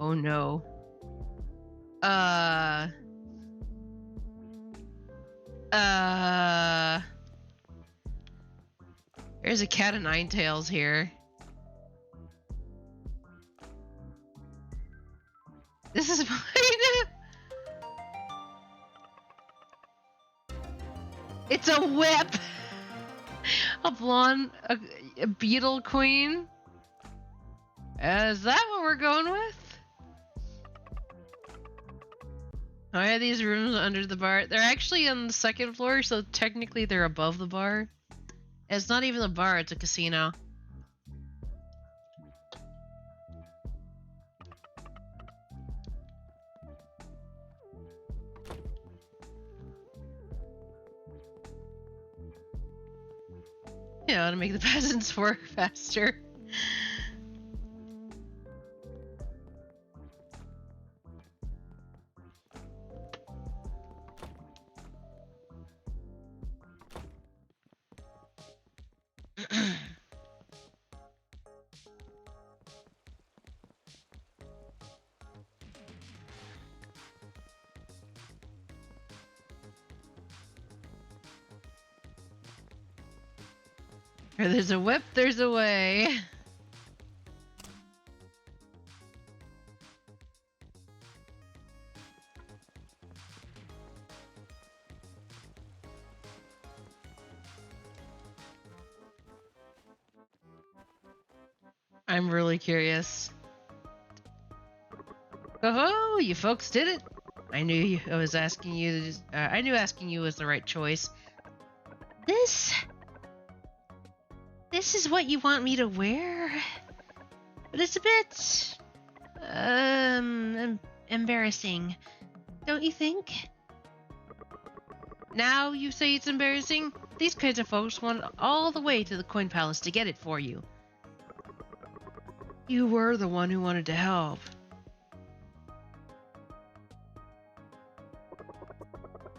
Oh no. There's a cat of nine tails here. This is fine. It's a whip. A blonde, a beetle queen. Is that what we're going with? Oh, I have these rooms under the bar. They're actually on the second floor, so technically they're above the bar. It's not even a bar, it's a casino. Yeah, to make the peasants work faster. Where there's a whip, there's a way. I'm really curious. Oh, you folks did it. I knew I was asking you. I knew asking you was the right choice. This is what you want me to wear? But it's a bit... embarrassing. Don't you think? Now you say it's embarrassing? These kinds of folks went all the way to the Coin Palace to get it for you. You were the one who wanted to help.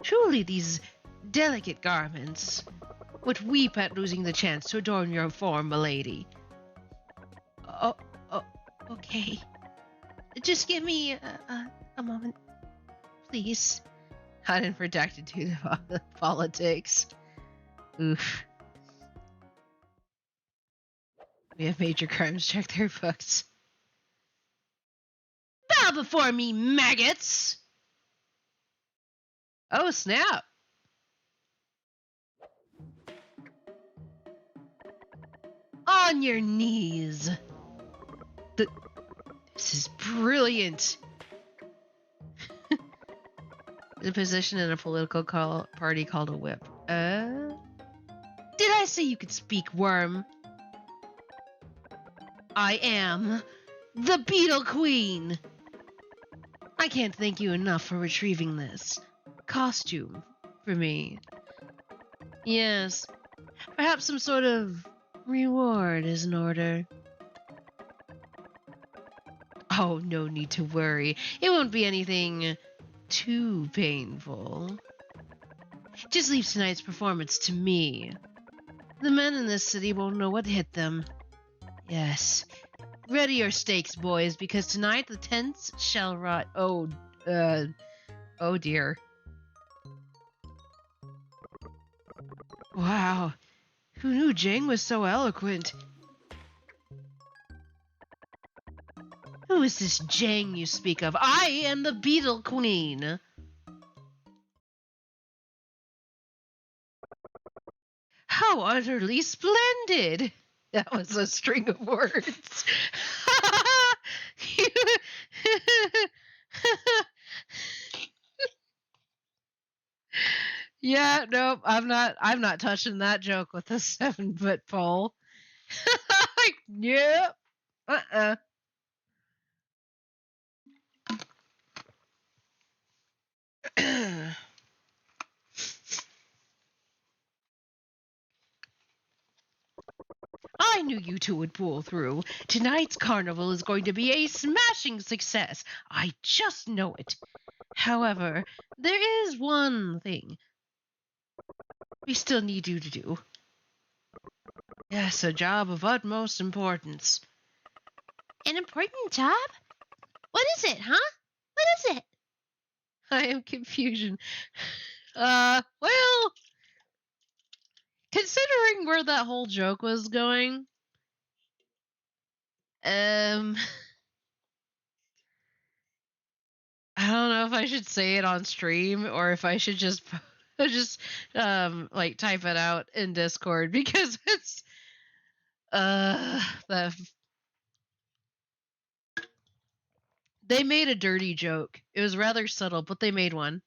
Truly, these delicate garments would weep at losing the chance to adorn your form, milady. Oh, okay. Just give me a moment, please. Unprotected to the politics. Oof. We have major crimes. Check their books. Bow before me, maggots! Oh, snap. On your knees. This is brilliant. The position in a political party called a whip. Did I say you could speak, worm? I am the Beetle Queen. I can't thank you enough for retrieving this costume for me. Yes, perhaps some sort of reward is in order. Oh, no need to worry. It won't be anything too painful. Just leave tonight's performance to me. The men in this city won't know what hit them. Yes. Ready your stakes, boys, because tonight the tents shall rot. Oh dear. Wow. Who knew Jang was so eloquent? Who is this Jang you speak of? I am the Beetle Queen. How utterly splendid! That was a string of words. Yeah, nope, I'm not touching that joke with a 7-foot pole. Like, yep. I knew you two would pull through. Tonight's carnival is going to be a smashing success. I just know it. However, there is one thing we still need you to do. Yes, a job of utmost importance. An important job? What is it, huh? What is it? I am confusion. Well, considering where that whole joke was going, I don't know if I should say it on stream or if I should just like type it out in Discord, because it's they made a dirty joke. It was rather subtle, but they made one.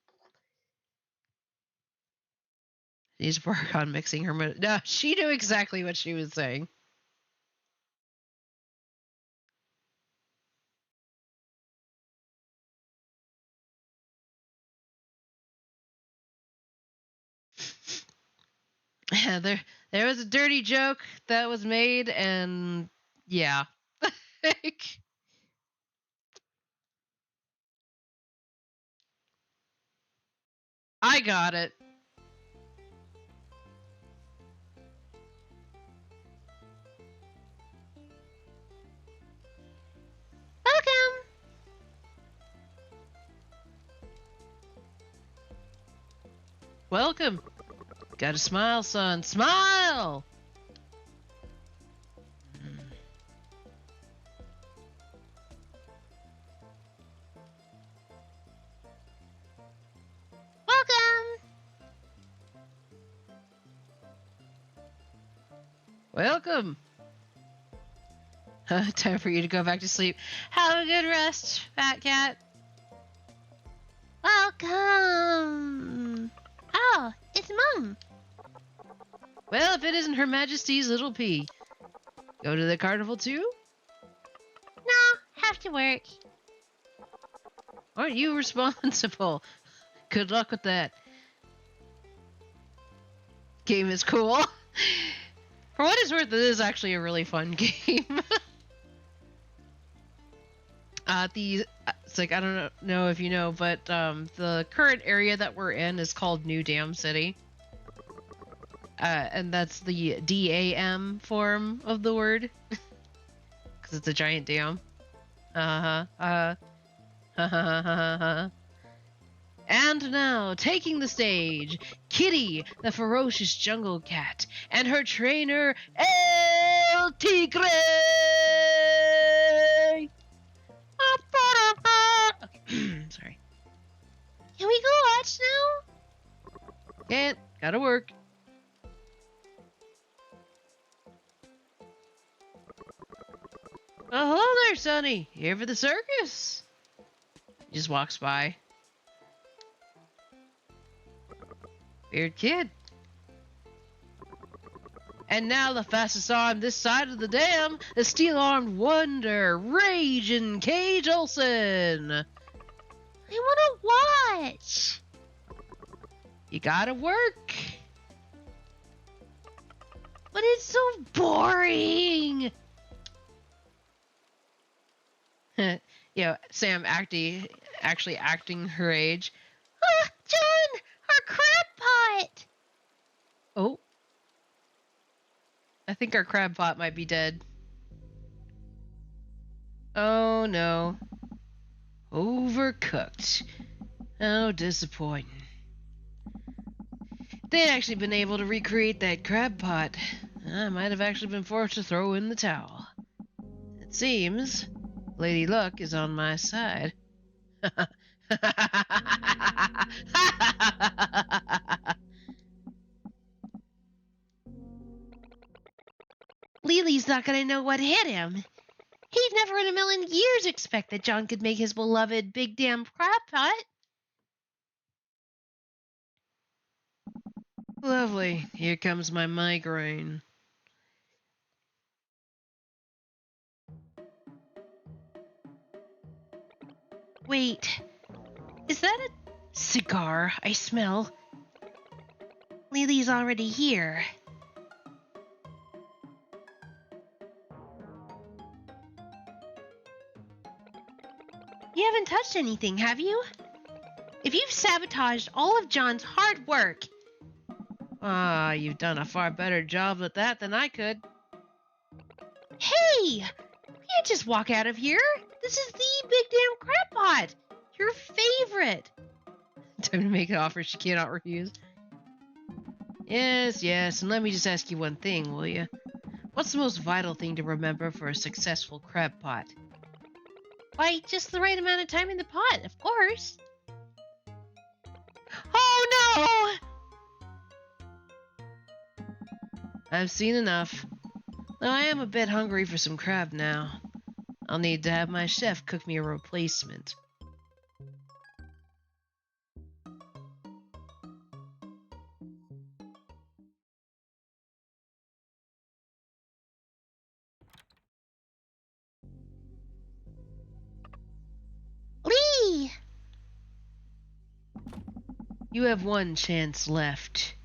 Needs to work on mixing her. No, she knew exactly what she was saying. Yeah, there was a dirty joke that was made, and yeah. I got it. Welcome. Welcome. Gotta smile, son. Smile! Welcome. Welcome. Time for you to go back to sleep. Have a good rest, fat cat. Welcome. Oh, it's Mom. Well, if it isn't Her Majesty's little pea. Go to the carnival too? No, have to work. Aren't you responsible? Good luck with that. Game is cool. For what it's worth, it is actually a really fun game. It's like, I don't know if you know, but the current area that we're in is called New Dam City. And that's the DAM form of the word. Because it's a giant dam. And now, taking the stage, Kitty, the ferocious jungle cat, and her trainer, El Tigre! Okay. Sorry. Can we go watch now? Can't. Gotta work. Oh, hello there, Sonny. Here for the circus? He just walks by. Weird kid. And now the fastest arm this side of the dam, the steel-armed wonder, Raging Cage Olsen. I want to watch. You gotta work. But it's so boring. Sam actually acting her age. John, our crab pot. Oh. I think our crab pot might be dead. Oh no. Overcooked. How disappointing. If they'd actually been able to recreate that crab pot, I might have actually been forced to throw in the towel. It seems Lady Luck is on my side. Lily's not gonna know what hit him. He'd never in a million years expect that John could make his beloved big damn crab pot. Lovely. Here comes my migraine. Wait, is that a cigar I smell? Lily's already here. You haven't touched anything, have you? If you've sabotaged all of John's hard work... Ah, you've done a far better job at that than I could. Hey! You can't just walk out of here. This is the big damn crab pot. Your favorite. Time to make an offer she cannot refuse. Yes, and let me just ask you one thing, will you? What's the most vital thing to remember for a successful crab pot? Why, just the right amount of time in the pot, of course. Oh no! I've seen enough. Though I am a bit hungry for some crab now. I'll need to have my chef cook me a replacement. Lee! You have one chance left.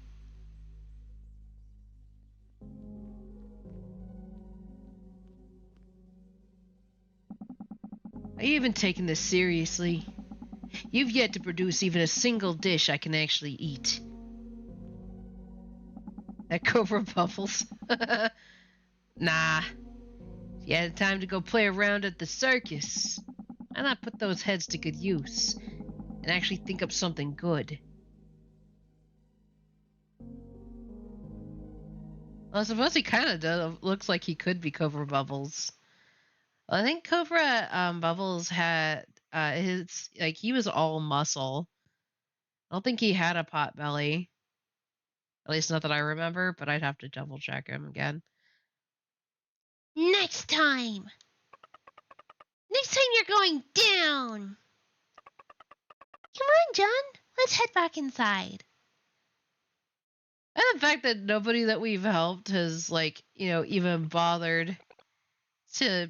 Are you even taking this seriously? You've yet to produce even a single dish I can actually eat. That Cobra Bubbles? Nah. If you had time to go play around at the circus, why not put those heads to good use and actually think up something good? Well, I suppose he kind of does. Looks like he could be Cobra Bubbles. Well, I think Cobra Bubbles had his he was all muscle. I don't think he had a pot belly. At least not that I remember, but I'd have to double check him again. Next time! Next time you're going down! Come on, John. Let's head back inside. And the fact that nobody that we've helped has even bothered to,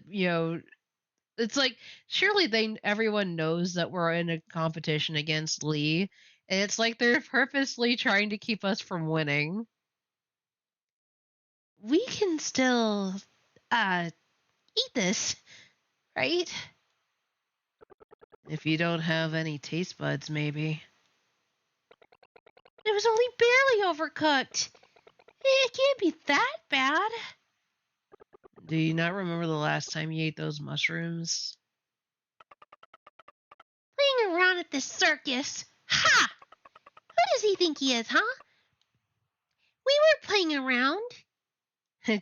it's like surely everyone knows that we're in a competition against Lee, and it's like they're purposely trying to keep us from winning. We can still eat this, right? If you don't have any taste buds, maybe. It was only barely overcooked. It can't be that bad. Do you not remember the last time you ate those mushrooms? Playing around at the circus. Ha! Who does he think he is, huh? We weren't playing around.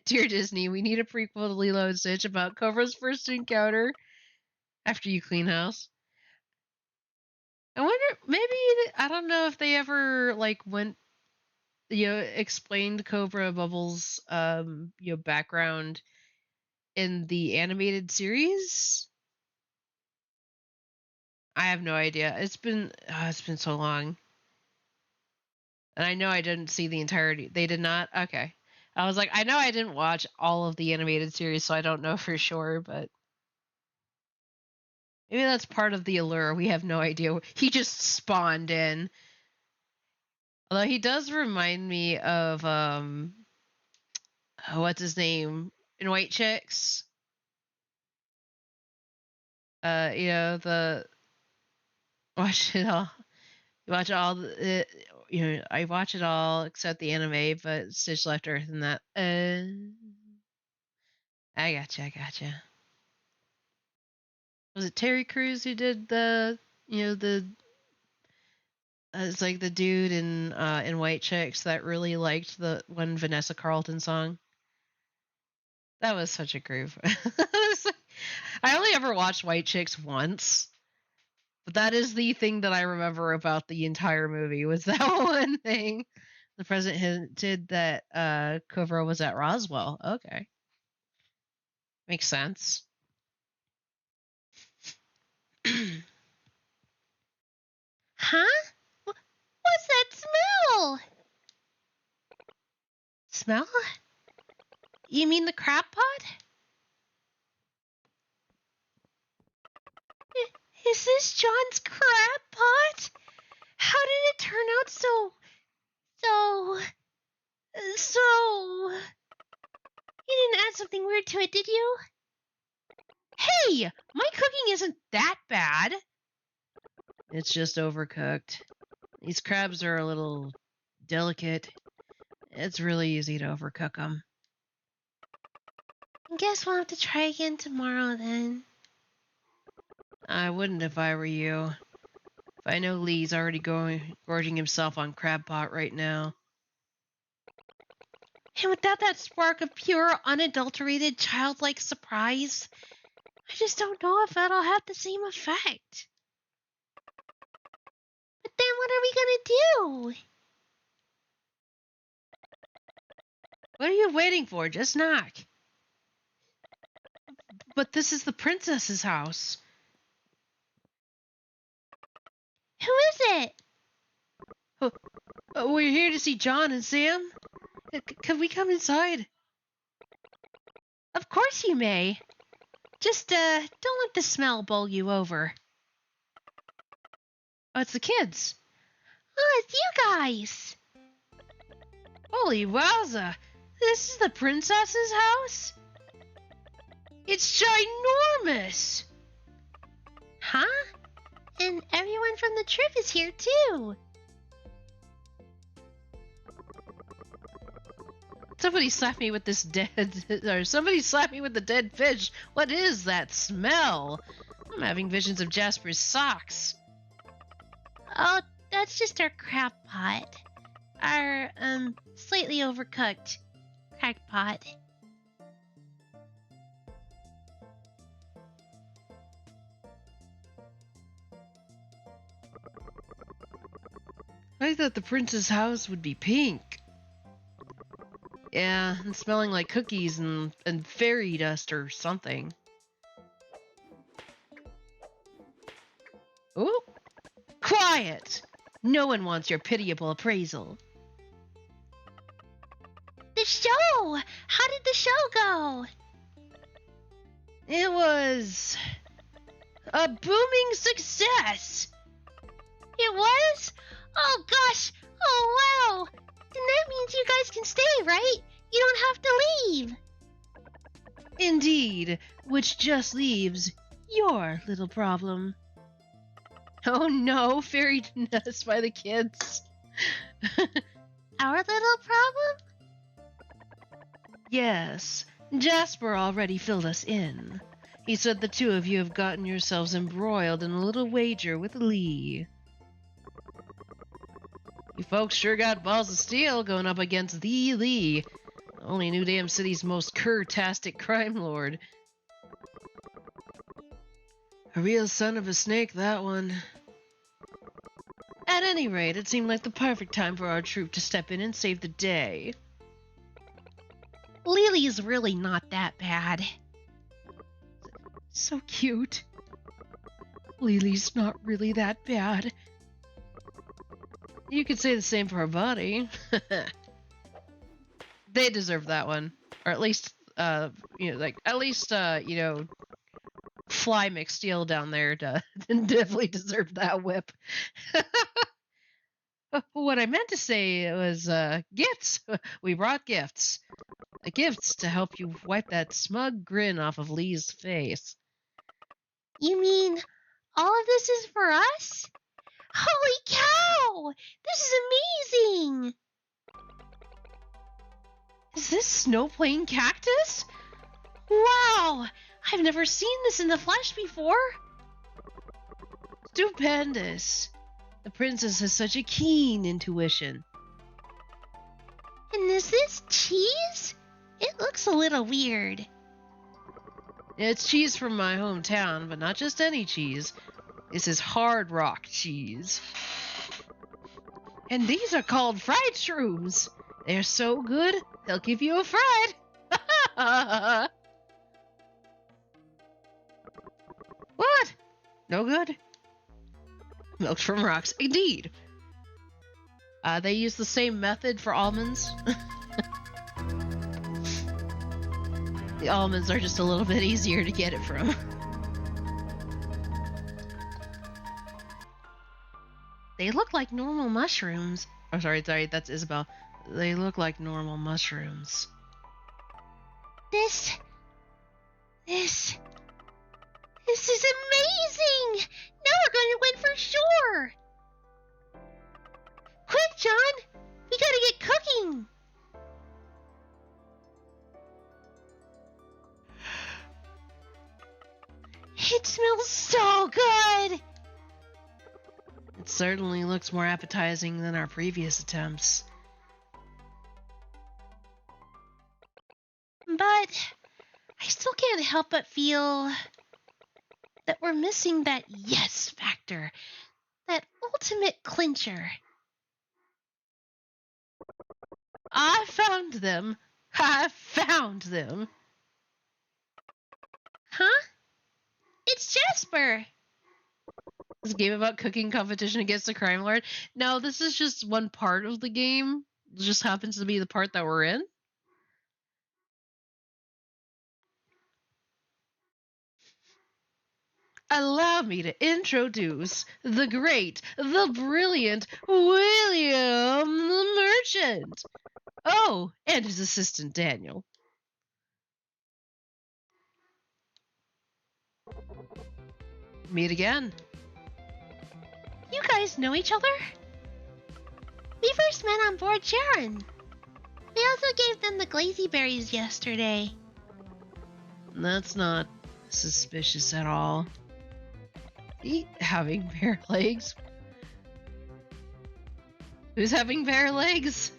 Dear Disney, we need a prequel to Lilo and Stitch about Cobra's first encounter after you clean house. I wonder, maybe, I don't know if they ever, like, went, explained Cobra Bubble's, background in the animated series. I have no idea. It's been so long. And I know I didn't see the entirety. They did not? Okay. I was like, I know I didn't watch all of the animated series, so I don't know for sure, but maybe that's part of the allure. We have no idea. He just spawned in. Although he does remind me of what's his name in White Chicks? The watch it all. Watch all the I watch it all except the anime, but Stitch Left Earth and that. I gotcha. Was it Terry Crews who did the it's like the dude in White Chicks that really liked the one Vanessa Carlton song? That was such a groove. I only ever watched White Chicks once, but that is the thing that I remember about the entire movie was that one thing. The president hinted that Kovra was at Roswell. Okay. Makes sense. Huh? What's that smell? Smell? You mean the crab pot? Is this John's crab pot? How did it turn out so... You didn't add something weird to it, did you? Hey! My cooking isn't that bad. It's just overcooked. These crabs are a little delicate. It's really easy to overcook them. I guess we'll have to try again tomorrow then. I wouldn't if I were you. If I know Lee's already gorging himself on crab pot right now. And without that spark of pure, unadulterated, childlike surprise, I just don't know if that'll have the same effect. But then what are we gonna do? What are you waiting for? Just knock. But this is the princess's house. Who is it? We're here to see John and Sam. Can we come inside? Of course you may. Just, don't let the smell bowl you over. Oh, it's the kids. Oh, it's you guys. Holy wowza. This is the princess's house? It's ginormous. Huh? And everyone from the trip is here, too. Somebody slapped me with this somebody slapped me with the dead fish. What is that smell? I'm having visions of Jasper's socks. Oh, that's just our crab pot. Our, slightly overcooked crack pot. I thought the prince's house would be pink. Yeah, and smelling like cookies and fairy dust or something. Ooh! Quiet! No one wants your pitiable appraisal. The show! How did the show go? It was a booming success! It was? Oh gosh! Oh wow! Then that means you guys can stay, right? You don't have to leave. Indeed, which just leaves your little problem. Oh no, fairy dust by the kids. Our little problem? Yes, Jasper already filled us in. He said the two of you have gotten yourselves embroiled in a little wager with Lee. You folks sure got balls of steel going up against the Lee. Only New Dam City's most cur-tastic crime lord. A real son of a snake, that one. At any rate, it seemed like the perfect time for our troop to step in and save the day. Lily's really not that bad. So cute. Lily's not really that bad. You could say the same for her body. They deserve that one. Or at least, Fly McSteel down there definitely deserved that whip. What I meant to say was, gifts. We brought gifts. Gifts to help you wipe that smug grin off of Lee's face. You mean all of this is for us? Holy cow! This is amazing! Is this Snowplane Cactus? Wow! I've never seen this in the flesh before. Stupendous. The princess has such a keen intuition. And is this cheese? It looks a little weird. It's cheese from my hometown, but not just any cheese. This is Hard Rock cheese. And these are called fried shrooms. They're so good, they'll give you a fried. What? No good? Milk from rocks, indeed. They use the same method for almonds. The almonds are just a little bit easier to get it from. They look like normal mushrooms. Oh, sorry, that's Isabel. They look like normal mushrooms. This is amazing! Now we're going to win for sure! Quick, John! We gotta get cooking! It smells so good! It certainly looks more appetizing than our previous attempts. But I still can't help but feel that we're missing that yes factor, that ultimate clincher. I found them. I found them. Huh? It's Jasper. This game about cooking competition against a crime lord? No, this is just one part of the game. It just happens to be the part that we're in. Allow me to introduce the great, the brilliant William the Merchant. Oh, and his assistant Daniel. Meet again. You guys know each other? We first met on board Sharon. We also gave them the glazy berries yesterday. That's not suspicious at all. He having bare legs? Who's having bare legs?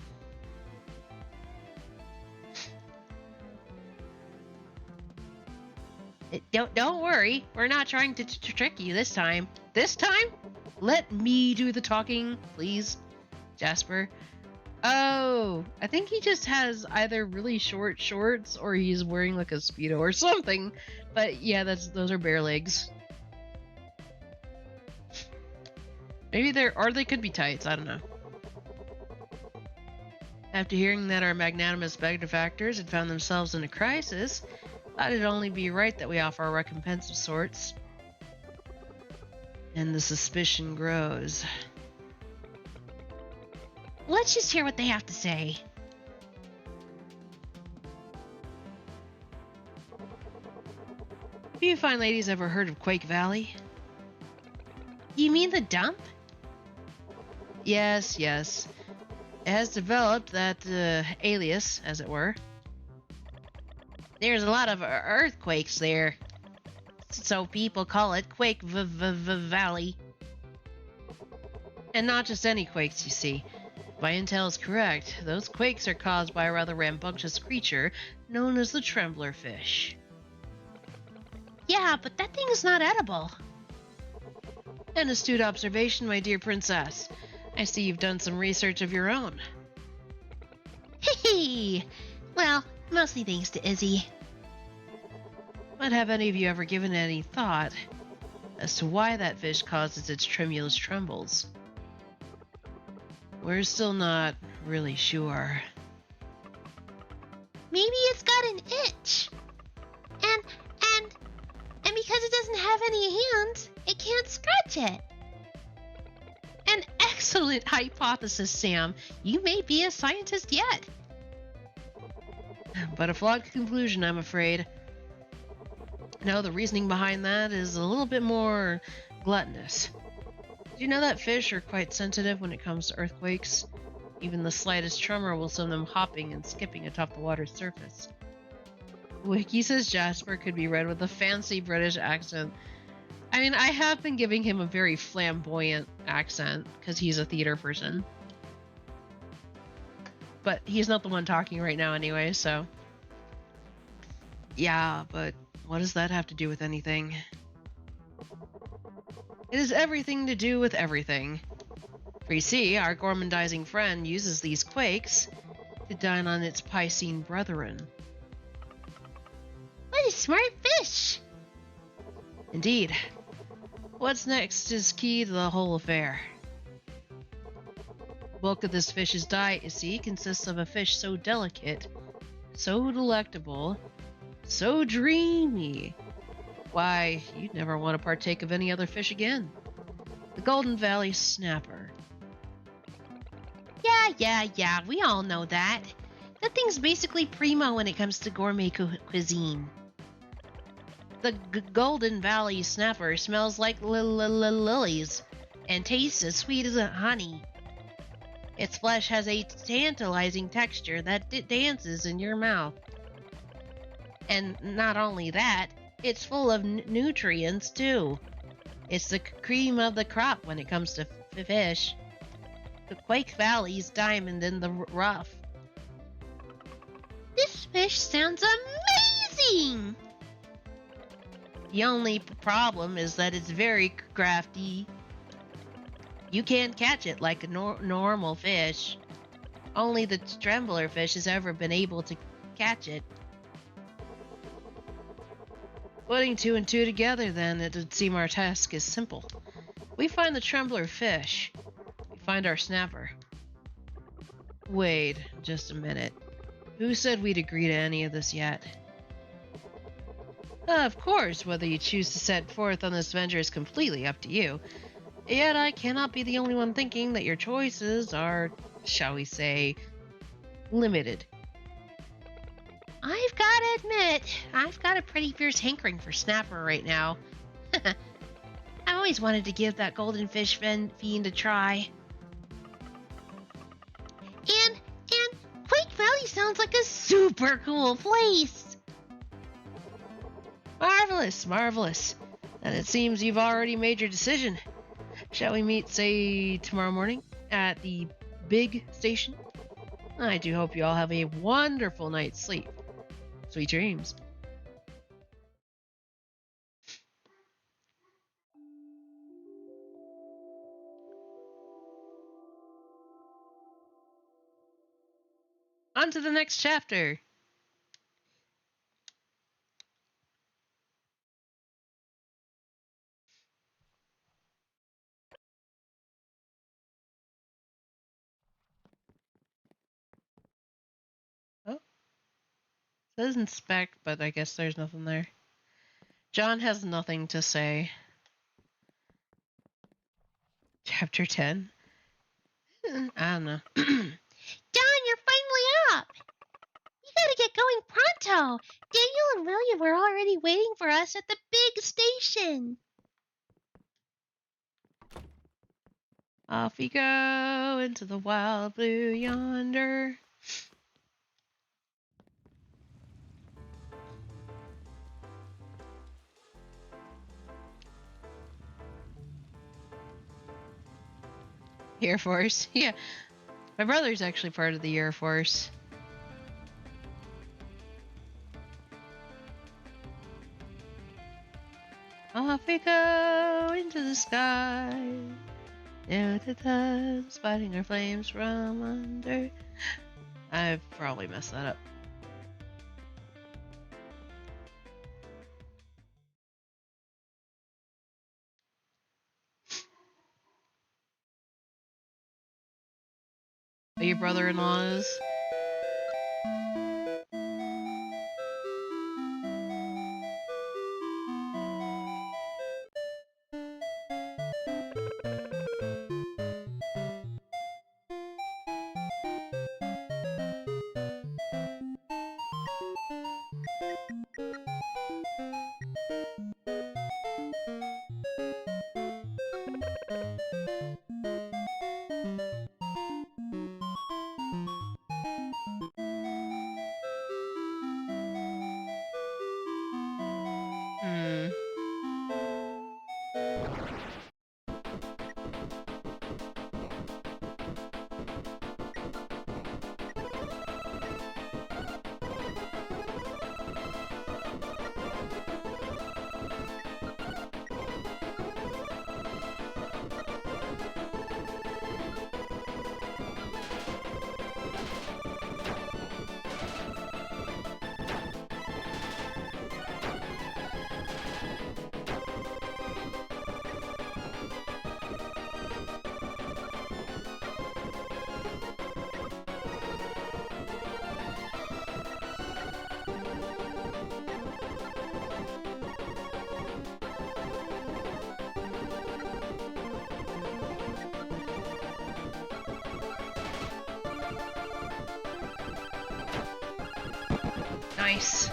Don't worry. We're not trying to trick you this time. This time, let me do the talking, please, Jasper. Oh, I think he just has either really short shorts or he's wearing like a Speedo or something. But yeah, those are bare legs. Maybe they could be tights, I don't know. After hearing that our magnanimous benefactors had found themselves in a crisis, thought it'd only be right that we offer a recompense of sorts. And the suspicion grows. Let's just hear what they have to say. Have you fine ladies ever heard of Quake Valley? You mean the dump? Yes. It has developed that alias, as it were. There's a lot of earthquakes there, so people call it Quake Valley. And not just any quakes, you see. My intel is correct. Those quakes are caused by a rather rambunctious creature known as the trembler fish. Yeah, but that thing is not edible. An astute observation, my dear princess. I see you've done some research of your own. Hey, well, mostly thanks to Izzy. But have any of you ever given any thought as to why that fish causes its tremulous trembles? We're still not really sure. Maybe it's got an itch. And because it doesn't have any hands, it can't scratch it. An excellent hypothesis, Sam. You may be a scientist yet. But a flawed conclusion, I'm afraid. No, the reasoning behind that is a little bit more gluttonous. Do you know that fish are quite sensitive when it comes to earthquakes? Even the slightest tremor will send them hopping and skipping atop the water's surface. Wiki says Jasper could be read with a fancy British accent. I mean, I have been giving him a very flamboyant accent because he's a theater person. But he's not the one talking right now anyway, so... Yeah, but what does that have to do with anything? It has everything to do with everything. For you see, our gormandizing friend uses these quakes to dine on its Piscine brethren. What a smart fish! Indeed. What's next is key to the whole affair. The bulk of this fish's diet, you see, consists of a fish so delicate, so delectable, so dreamy. Why, you'd never want to partake of any other fish again. The Golden Valley snapper. Yeah, we all know that. That thing's basically primo when it comes to gourmet cuisine. The Golden Valley snapper smells like lilies and tastes as sweet as honey. Its flesh has a tantalizing texture that dances in your mouth. And not only that, it's full of nutrients too. It's the cream of the crop when it comes to fish. The Quake Valley's diamond in the rough. This fish sounds amazing! The only problem is that it's very crafty. You can't catch it like a normal fish. Only the trembler fish has ever been able to catch it. Putting two and two together, then, it would seem our task is simple. We find the trembler fish. We find our snapper. Wait just a minute. Who said we'd agree to any of this yet? Of course, whether you choose to set forth on this venture is completely up to you. Yet I cannot be the only one thinking that your choices are, shall we say, limited. I've got to admit, I've got a pretty fierce hankering for snapper right now. I've always wanted to give that golden fish fiend a try. And Quake Valley sounds like a super cool place. Marvelous. And it seems you've already made your decision. Shall we meet, say, tomorrow morning at the big station? I do hope you all have a wonderful night's sleep. Sweet dreams. On to the next chapter. Oh, it says inspect, but I guess there's nothing there. John has nothing to say. Chapter 10? I don't know. John, you're finally up! You gotta get going pronto! Daniel and William are already waiting for us at the big station! Off we go into the wild blue yonder. Air Force, yeah. My brother's actually part of the Air Force. Off we go into the sky. Down to the spotting our flames from under. I probably messed that up. Are your brother-in-laws? Nice.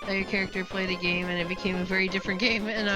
Let your character play the game and it became a very different game, and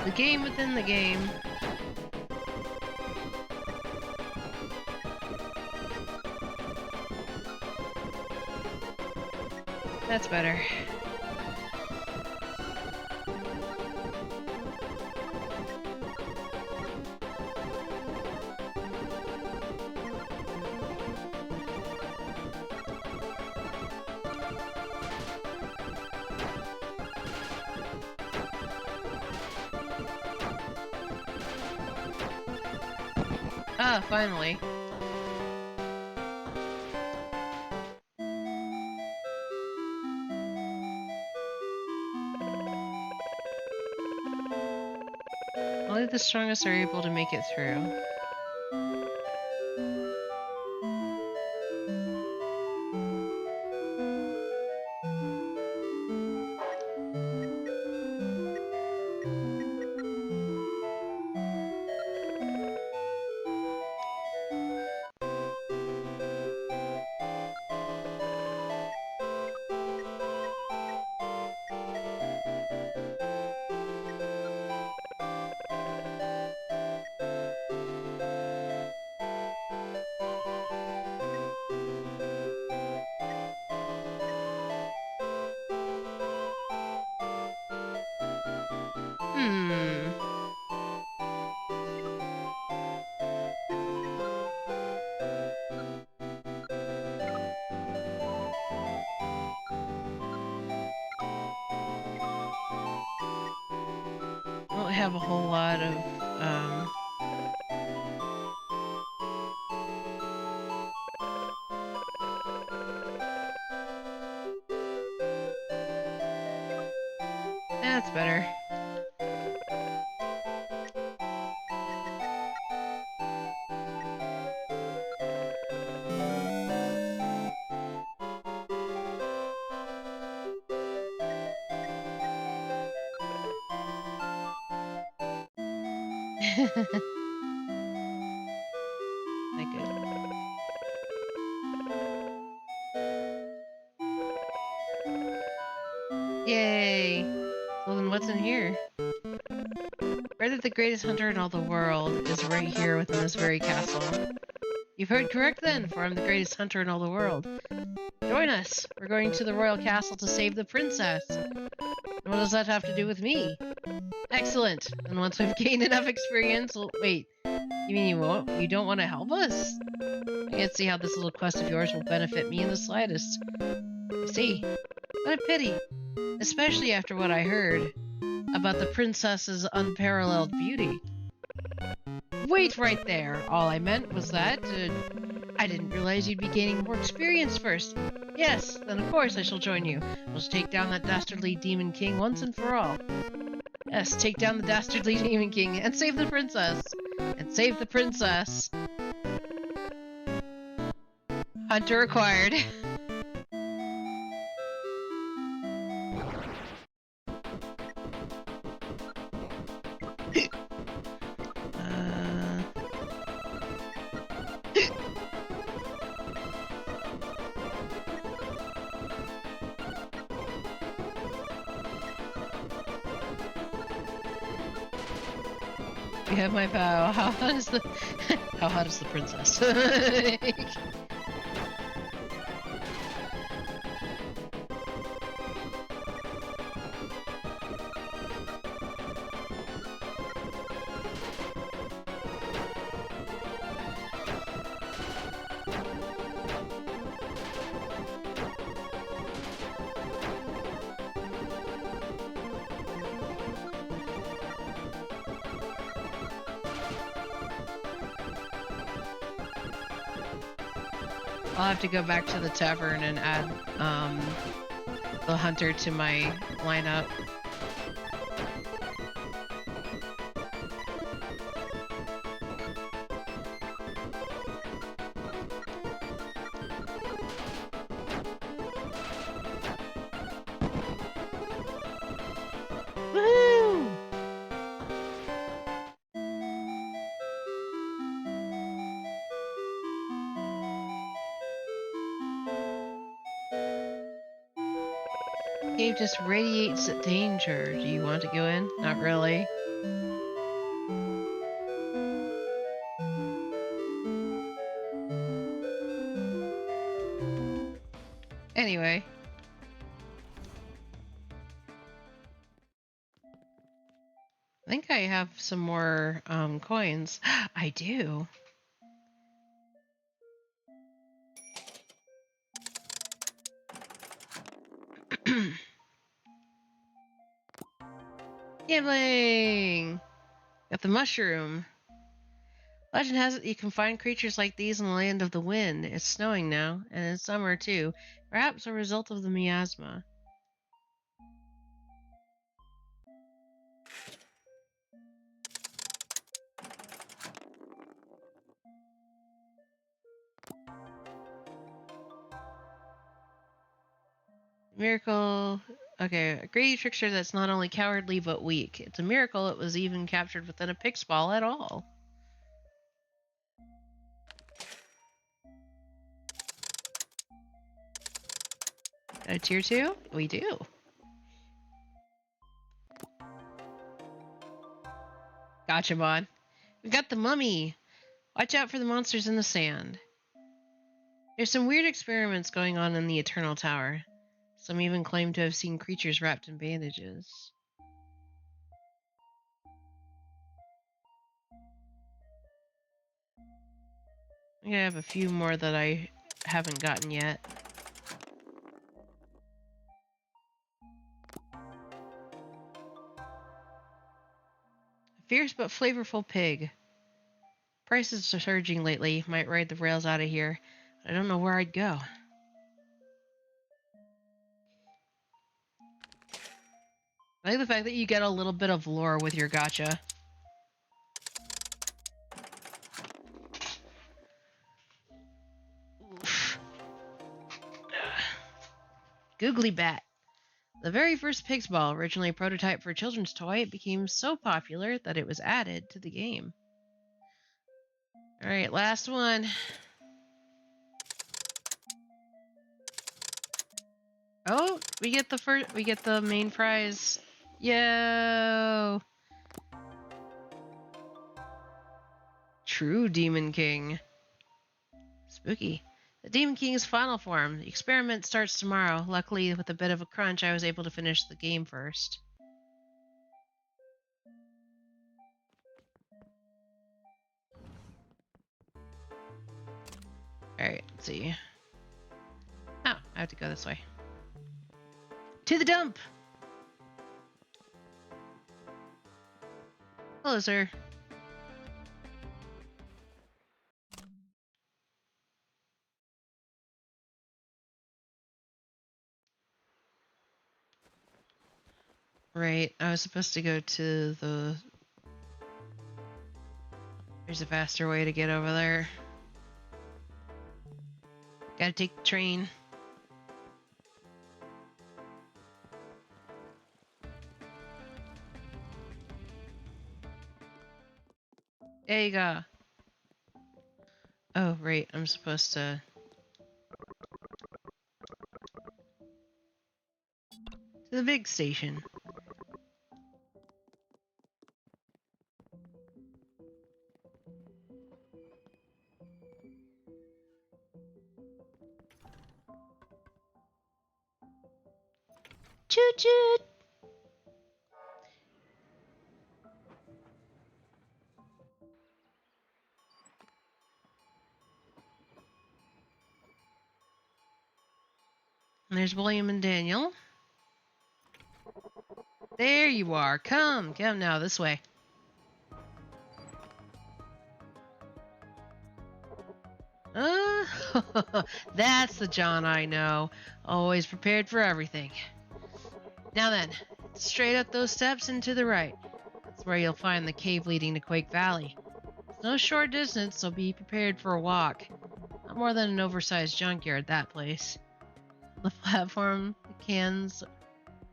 the game within the game. That's better. Ah, finally. Only the strongest are able to make it through. I don't have a whole lot of that's better. Not good. Yay! So then what's in here? Read that the greatest hunter in all the world is right here within this very castle. You've heard correct then, for I'm the greatest hunter in all the world. Join us! We're going to the royal castle to save the princess. And what does that have to do with me? Excellent! And once we've gained enough experience, wait, you mean you won't? You don't want to help us? I can't see how this little quest of yours will benefit me in the slightest. I see. What a pity. Especially after what I heard about the princess's unparalleled beauty. Wait right there! All I meant was that I didn't realize you'd be gaining more experience first. Yes, then of course I shall join you. We'll take down that dastardly demon king once and for all. Yes, take down the dastardly demon king and save the princess. And save the princess. Hunter acquired. You have my vow. How hot is the how hot is the princess? I'll have to go back to the tavern and add the hunter to my lineup. Woohoo! Cave just radiates danger. Do you want to go in? Not really. Anyway. I think I have some more coins. I do. Gambling! Got the mushroom. Legend has it you can find creatures like these in the land of the wind. It's snowing now, and it's summer too. Perhaps a result of the miasma. Miracle. Okay, a greedy trickster that's not only cowardly but weak. It's a miracle it was even captured within a pig's ball at all. Got a tier 2? We do. Gotcha, Bod. We got the mummy. Watch out for the monsters in the sand. There's some weird experiments going on in the Eternal Tower. Some even claim to have seen creatures wrapped in bandages. I think I have a few more that I haven't gotten yet. A fierce but flavorful pig. Prices are surging lately. Might ride the rails out of here. I don't know where I'd go. I like the fact that you get a little bit of lore with your gacha. Oof. Googly Bat. The very first Pig's Ball, originally a prototype for a children's toy, became so popular that it was added to the game. Alright, last one. Oh, we get the main prize. Yo! True Demon King. Spooky. The Demon King's final form. The experiment starts tomorrow. Luckily, with a bit of a crunch, I was able to finish the game first. Alright, let's see. Oh, I have to go this way. To the dump! Hello, sir. Right, I was supposed to go to the... There's a faster way to get over there. Gotta take the train. There you go. Oh, right, I'm supposed to... To the big station. Choo choo! And there's William and Daniel. There you are. Come now, this way. That's the John I know. Always prepared for everything. Now then, straight up those steps and to the right. That's where you'll find the cave leading to Quake Valley. It's no short distance, so be prepared for a walk. Not more than an oversized junkyard, that place. The platform, the cans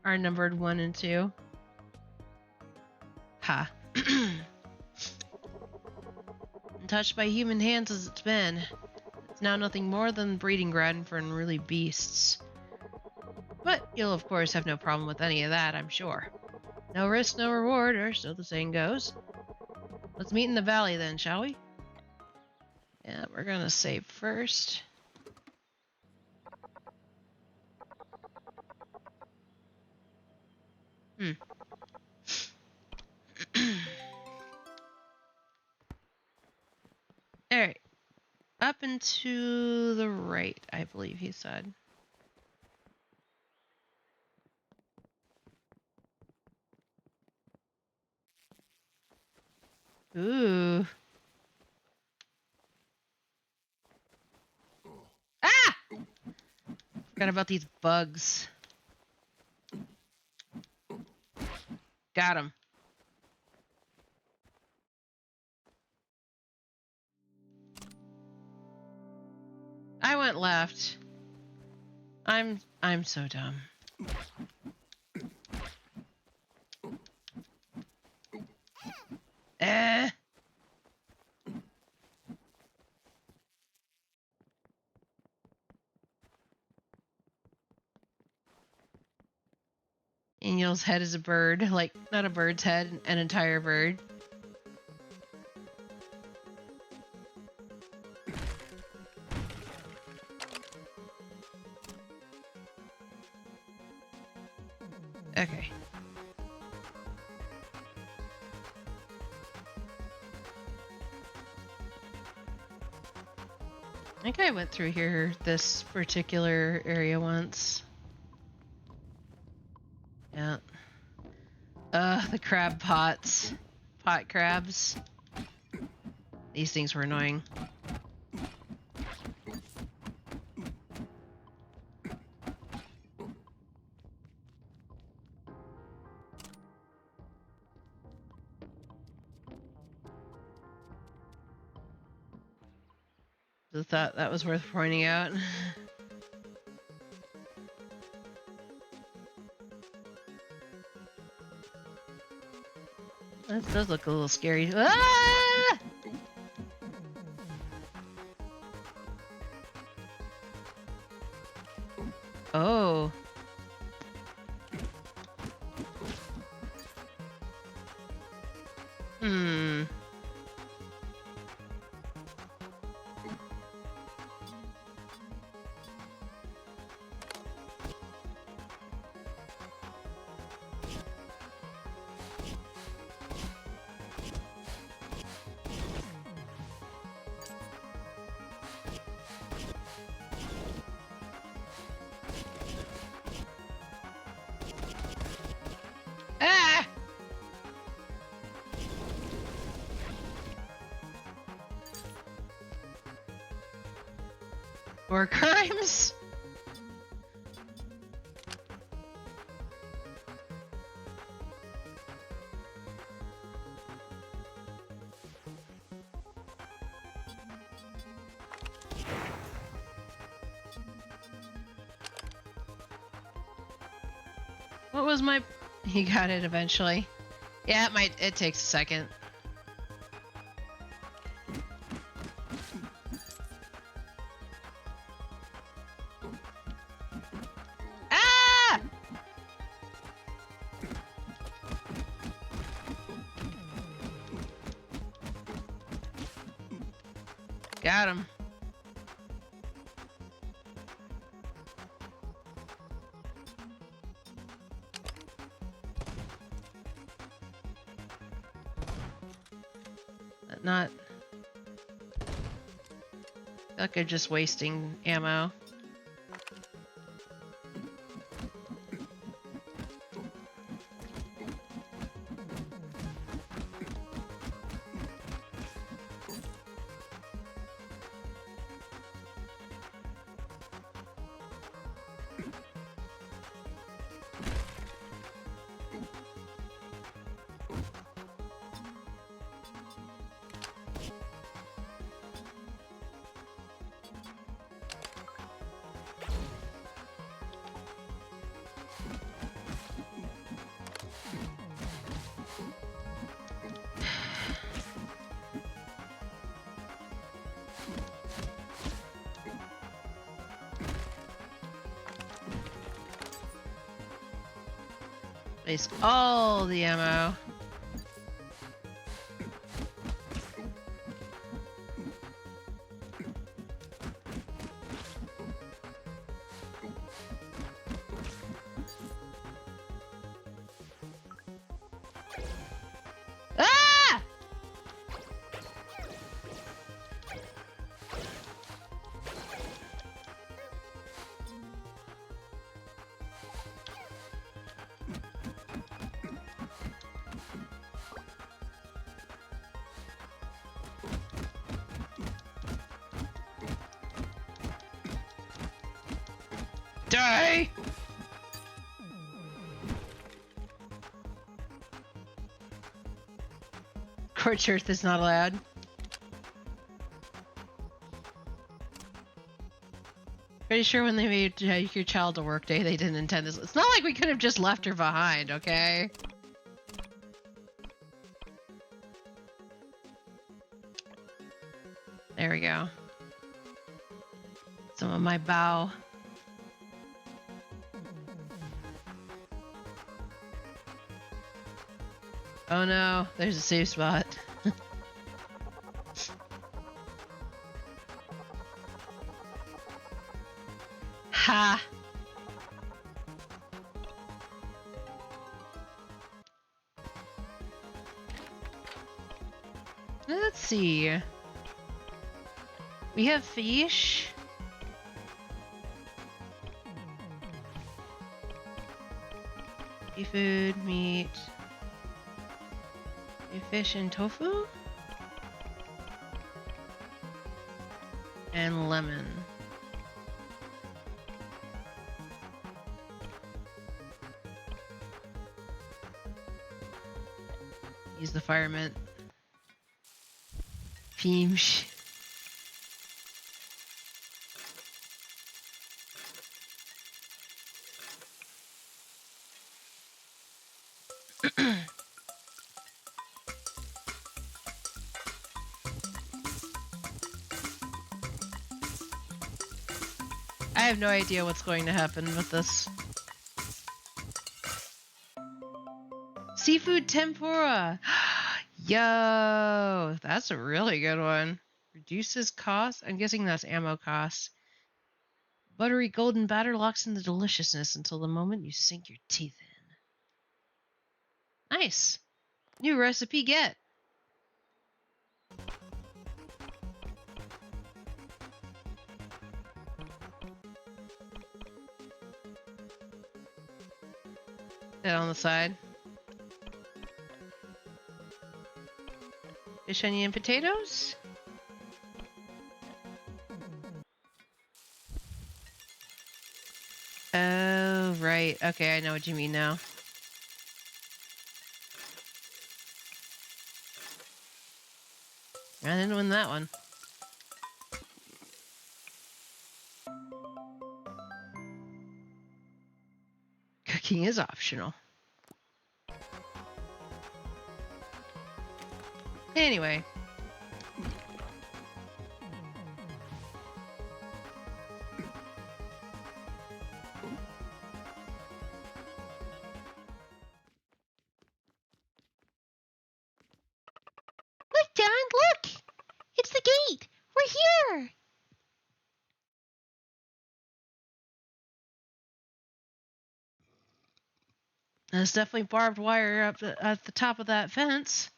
are numbered 1 and 2. Ha. Untouched by human hands as it's been, it's now nothing more than breeding ground for unruly beasts. But you'll of course have no problem with any of that, I'm sure. No risk, no reward, or so the saying goes. Let's meet in the valley then, shall we? Yeah, we're gonna save first. Alright. Up and to the right, I believe he said. Ooh. Ah! Forgot about these bugs. Got him. I went left. I'm so dumb. Eh. Daniel's head is a bird, like not a bird's head, an entire bird. Okay. I think I went through here, this particular area once. Yeah. The crab pots. Pot crabs. These things were annoying. I thought that was worth pointing out. That does look a little scary. Ah! Oh. Hmm. Ah! More crimes? What was my... He got it eventually. Yeah, it takes a second. Ah! Got him. Not... I feel like I'm just wasting ammo. Waste all the ammo. Ah! Die! Scorched earth is not allowed. Pretty sure when they made your child a work day, they didn't intend this. It's not like we could have just left her behind, okay? There we go. Some of my bow. Oh no, there's a safe spot. Ha! Let's see. We have fish. Seafood, meat. Fish and tofu? And lemon. Use the fireman. Peems. I have no idea what's going to happen with this. Seafood tempura! Yo! That's a really good one. Reduces cost? I'm guessing that's ammo cost. Buttery golden batter locks in the deliciousness until the moment you sink your teeth in. Nice! New recipe get! That on the side. Fish, onion, and potatoes? Oh, right. Okay, I know what you mean now. I didn't win that one. Cooking is optional. Anyway. Look, John, look! It's the gate! We're here! There's definitely barbed wire up at the top of that fence.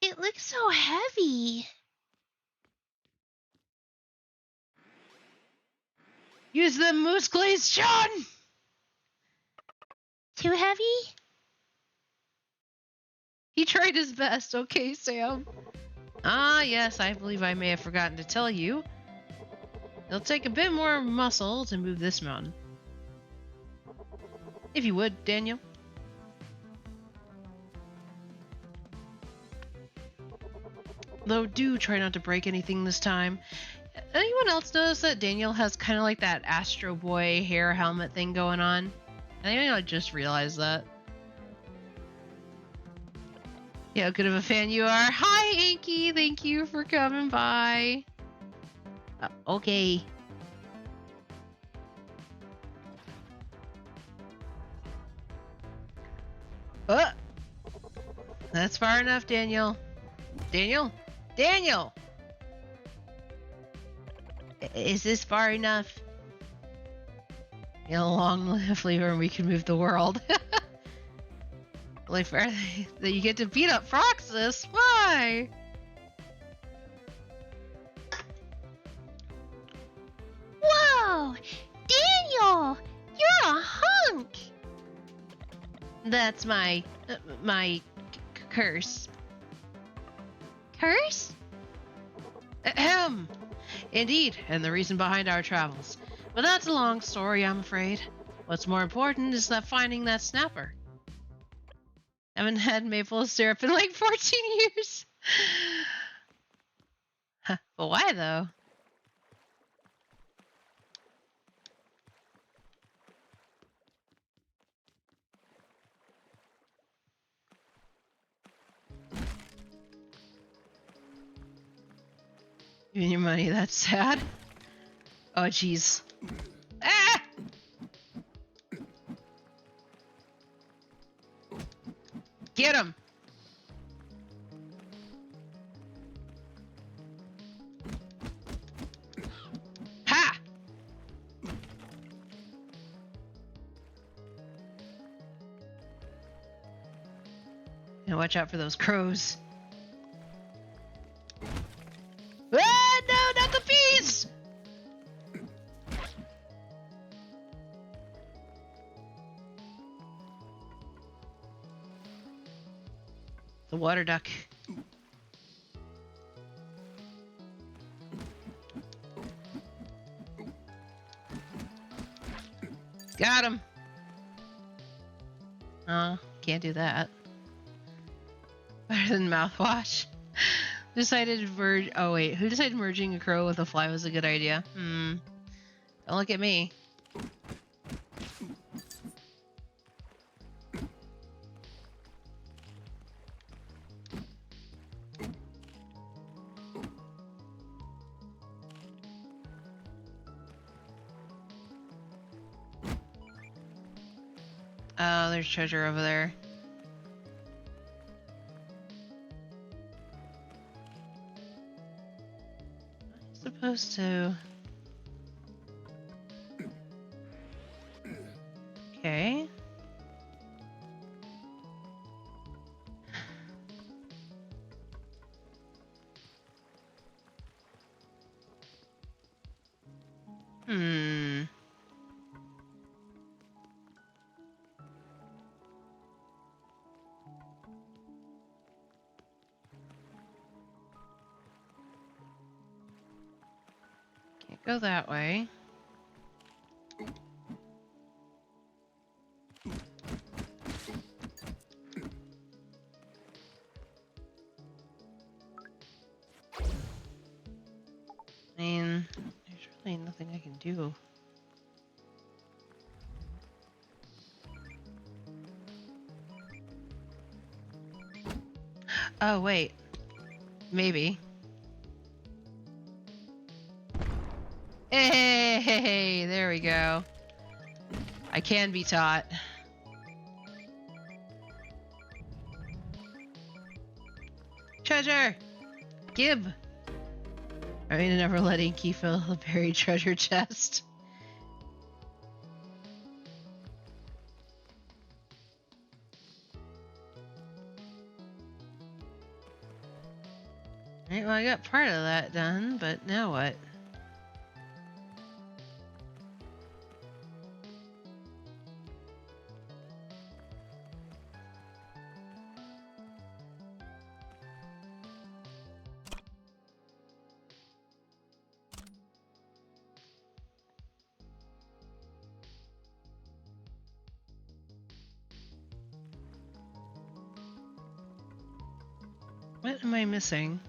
It looks so heavy. Use the moose glaze, John! Too heavy? He tried his best, okay, Sam? Ah, yes, I believe I may have forgotten to tell you. It'll take a bit more muscle to move this mountain. If you would, Daniel. Though do try not to break anything this time. Anyone else notice that Daniel has kind of like that Astro Boy hair helmet thing going on? I think I just realized that. Yeah, how good of a fan you are. Hi, Inky. Thank you for coming by. Okay. That's far enough, Daniel. Daniel? Daniel! Is this far enough? In a long live lever and we can move the world. Like that you get to beat up Froxus? Why? Whoa! Daniel! You're a hunk! That's my curse. Curse? Ahem! Indeed, and the reason behind our travels. But that's a long story, I'm afraid. What's more important is that finding that snapper. I haven't had maple syrup in like 14 years. But why though? Giving you money, that's sad. Oh, jeez. Ah! Get him! Ha! And watch out for those crows. Ah, no, not the bees! The water duck. Got him. Oh, can't do that. Better than mouthwash. Decided merge. Oh wait, who decided merging a crow with a fly was a good idea? Don't look at me. Oh, there's treasure over there. I'm supposed to. Okay. Can't go that way. I mean, there's really nothing I can do. Oh, wait. Maybe. Hey, there we go. I can be taught. Treasure! Gib! I mean, never letting Key fill the buried treasure chest. Right, well, I got part of that done, but now what? What am I missing?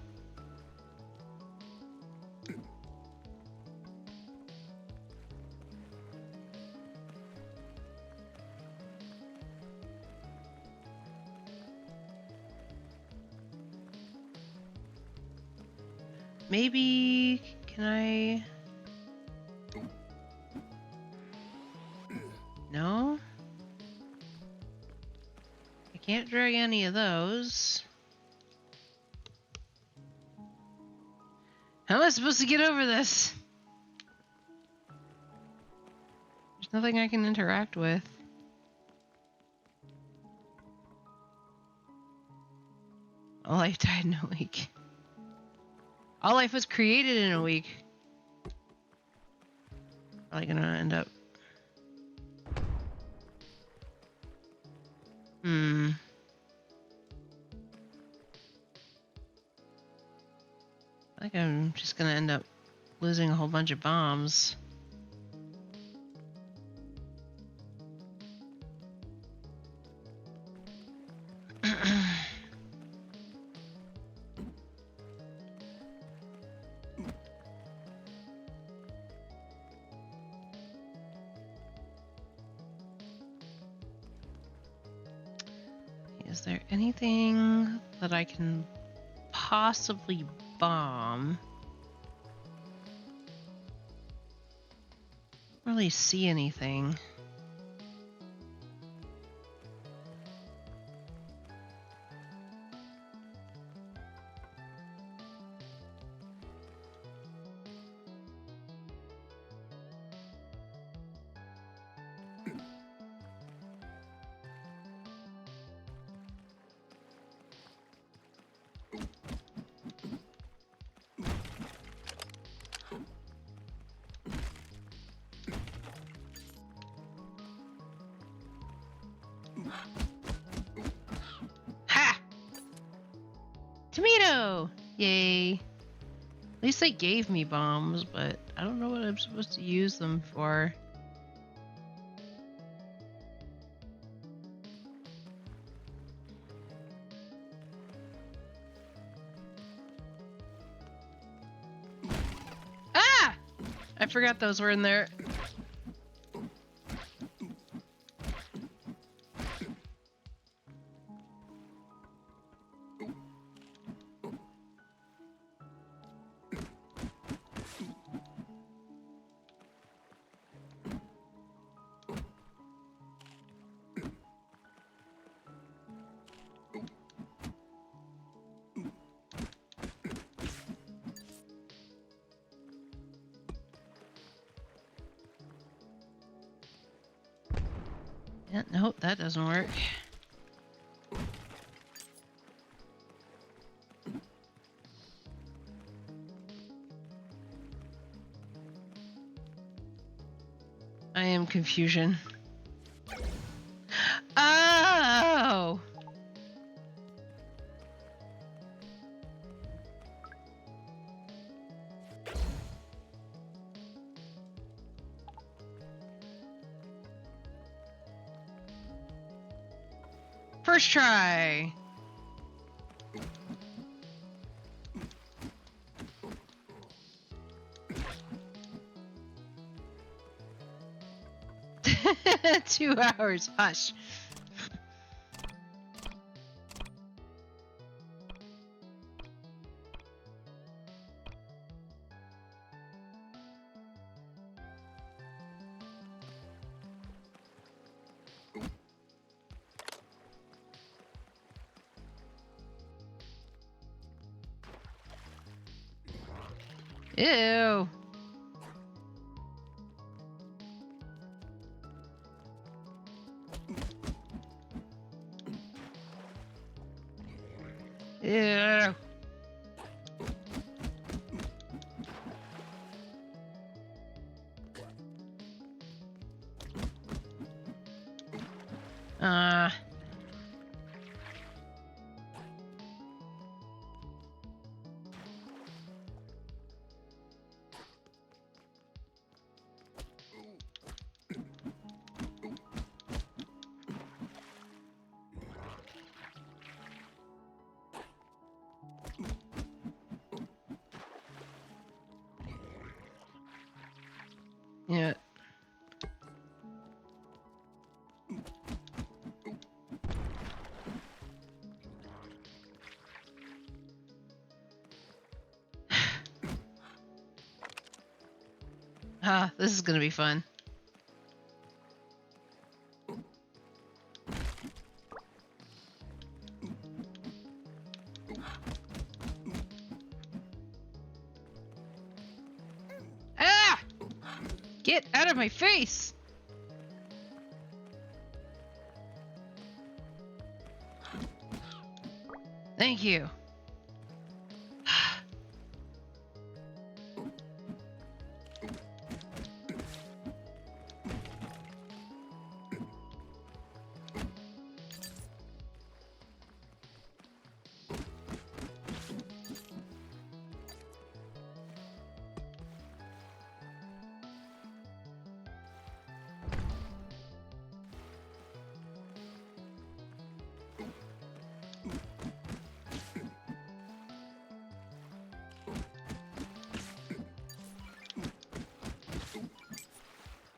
Maybe... can I... No? I can't drag any of those. How am I supposed to get over this? There's nothing I can interact with. All life died in a week. All life was created in a week. Probably gonna end up... I think I'm just gonna end up losing a whole bunch of bombs. Is there anything that I can possibly bomb? really see anything. Ha! Tomato! Yay. At least they gave me bombs, but I don't know what I'm supposed to use them for. Ah! I forgot those were in there. Yeah, nope, that doesn't work. I am confusion. Oh! First try! Two hours, hush. Ew. Ew. Uh. Yeah. Ah, this is gonna be fun. Ah! Get out of my face! Thank you.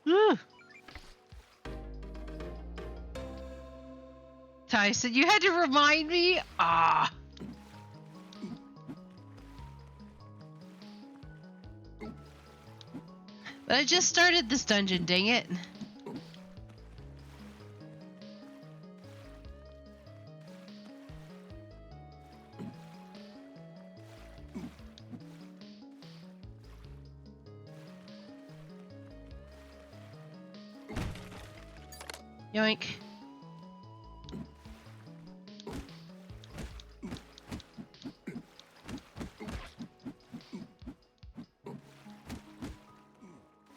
Whew. Tyson, you had to remind me? Ah. But I just started this dungeon, dang it. Yoink.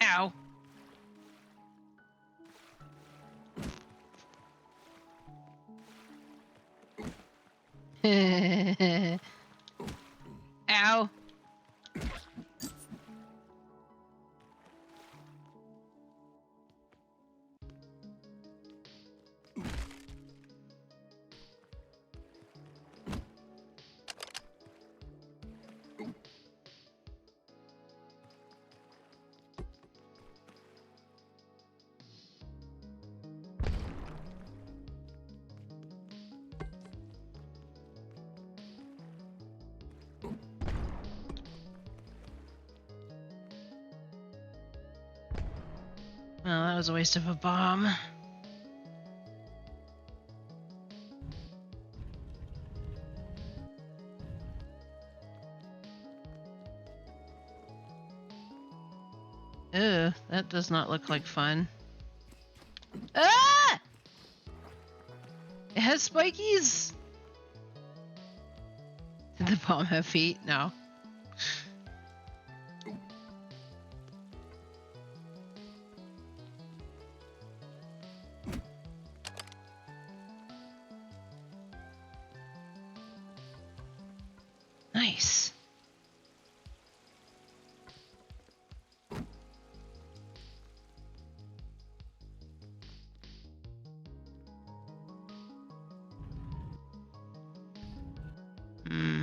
Ow. Ow. Well, that was a waste of a bomb. Ugh, that does not look like fun. Ah! It has spikies! Did the bomb have feet? No. Nice. Hmm.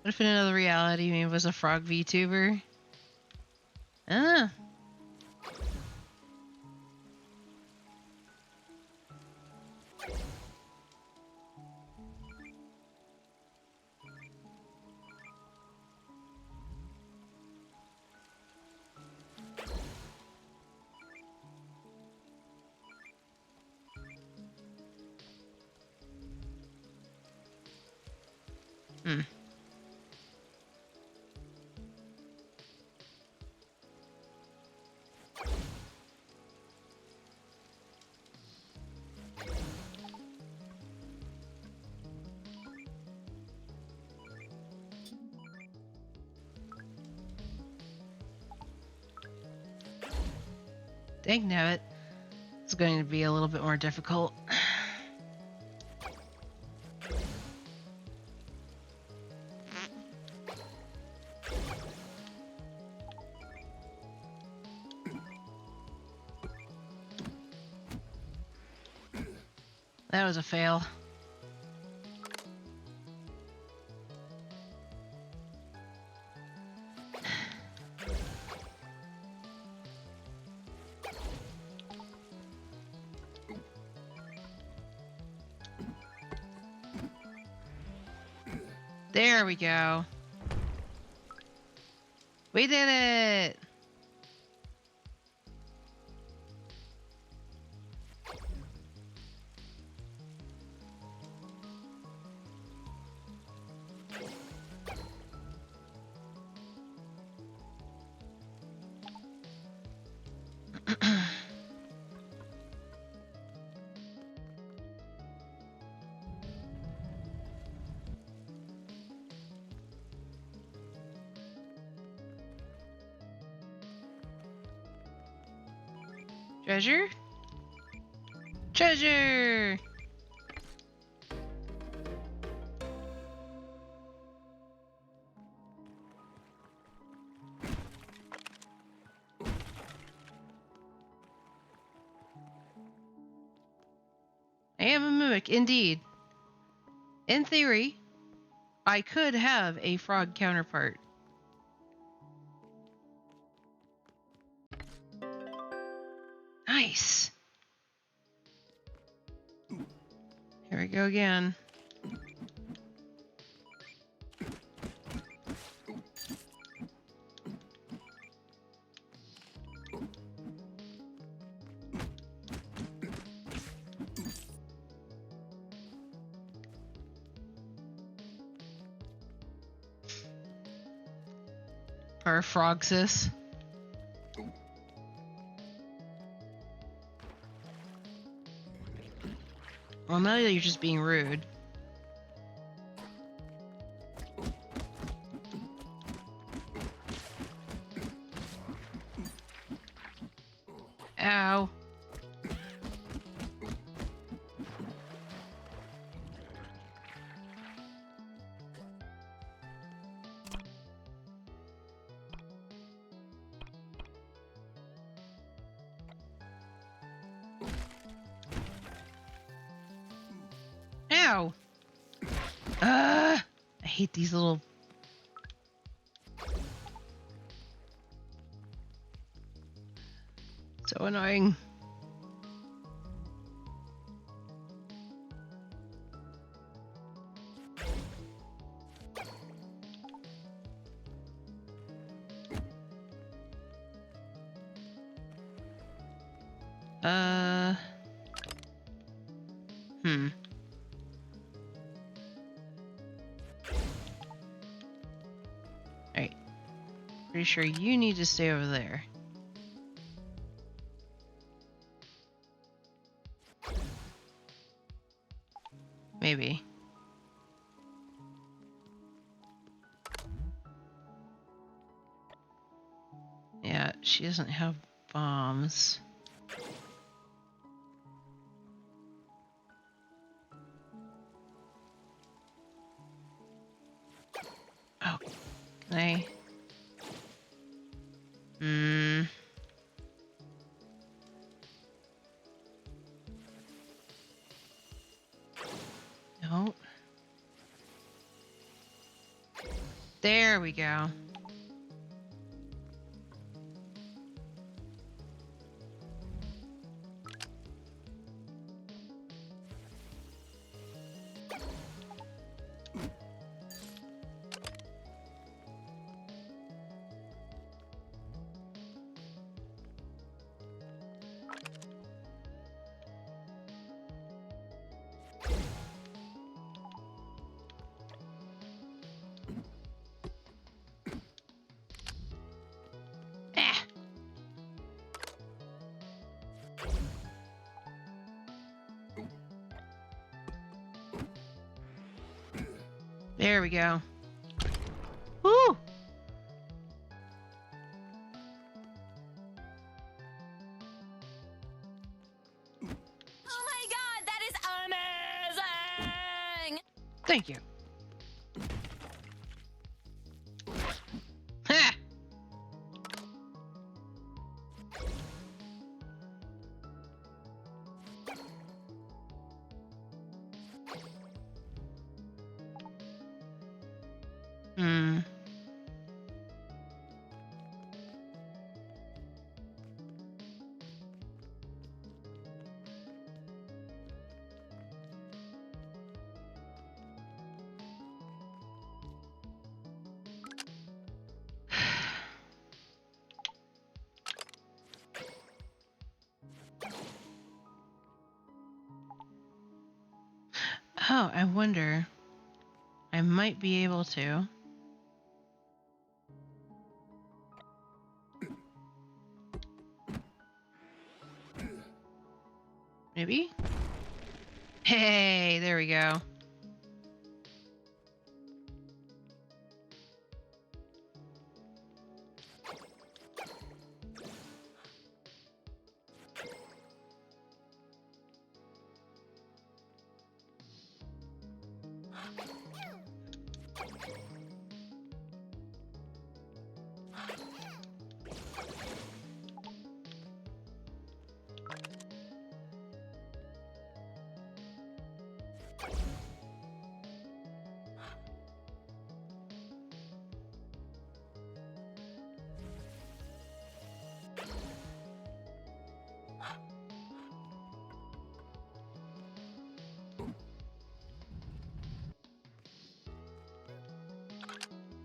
What if in another reality me was a frog VTuber? Ah. Hmm. Dang nabbit. It's going to be a little bit more difficult. That was a fail. There we go. We did it! Treasure? Treasure! I am a mimic, indeed. In theory, I could have a frog counterpart. Nice. Here we go again. Or Frogsis. Well, now you're just being rude. Ow. Ow! I hate these little... So annoying. Alright. Pretty sure you need to stay over there. Maybe. Yeah, she doesn't have bombs. Oh, can I? No. There we go. There we go. Woo! Oh my god, that is amazing! Thank you. Ha! Oh, I wonder. I might be able to. Maybe? Hey, there we go.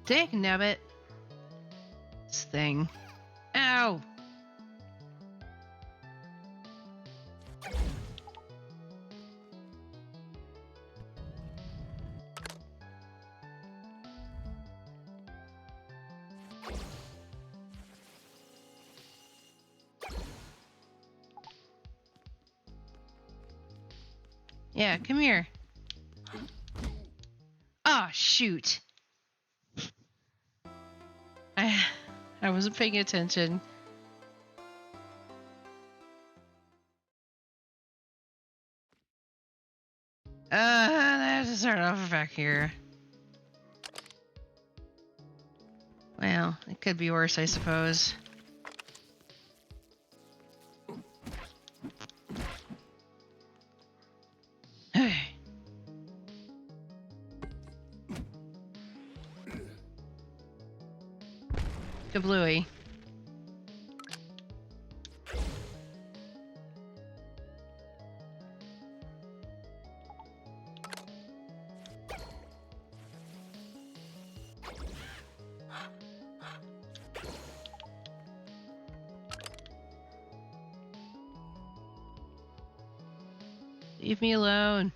Dick nabbit. This thing. Ow! Yeah, come here. Ah, shoot. I wasn't paying attention. There's a start off back here. Well, it could be worse, I suppose. Kablooey. Leave me alone.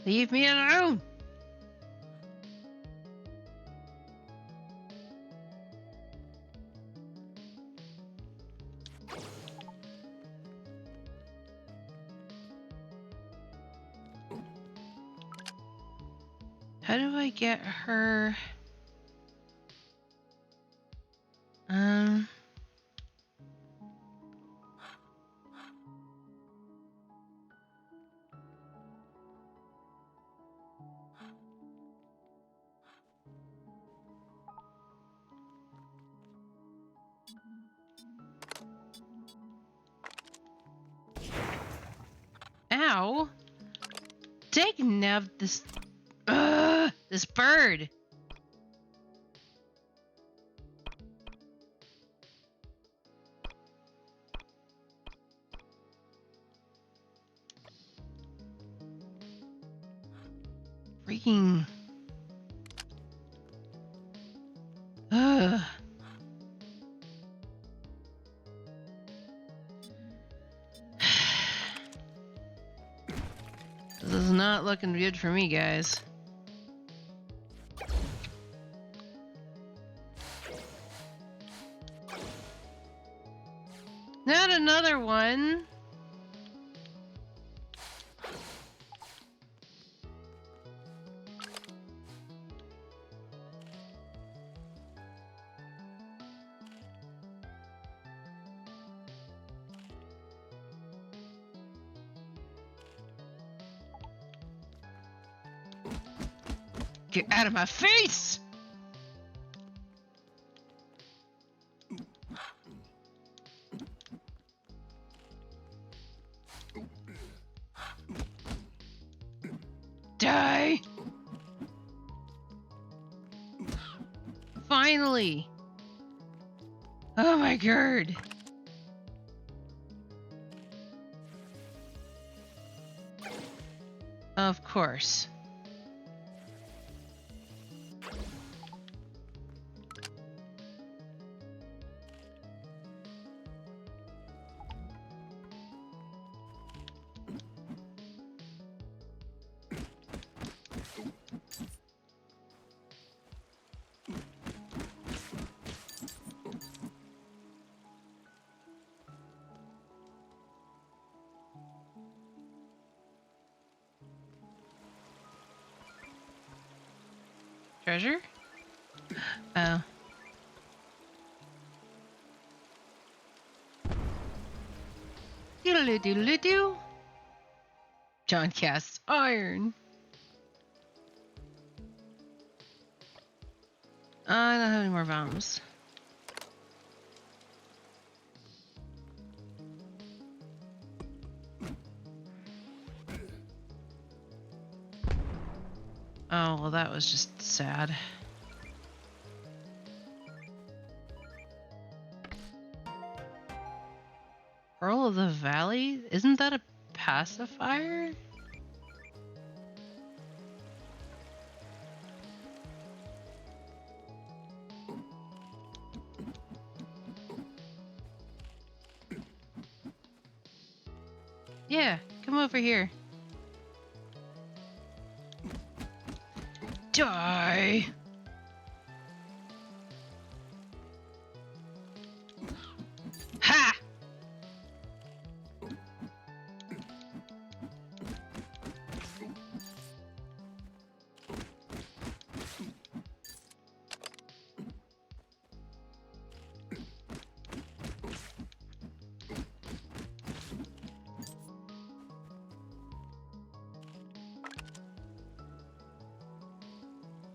Leave me alone! How do I get her? Ow! Take nab this. This bird. Freaking. Ugh. This is not looking good for me, guys. Not another one. Get out of my face! Die! Finally! Oh my god! Of course. Treasure? Oh. Doodly doodly doo. John casts iron. I don't have any more bombs. Oh, well, that was just sad. Pearl of the Valley? Isn't that a pacifier? Yeah, come over here. Die! Ha!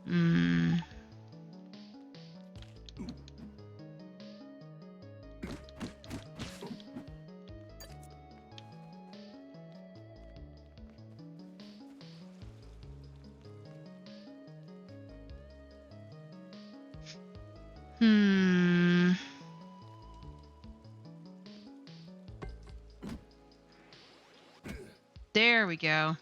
Hmm. Hmm. There we go.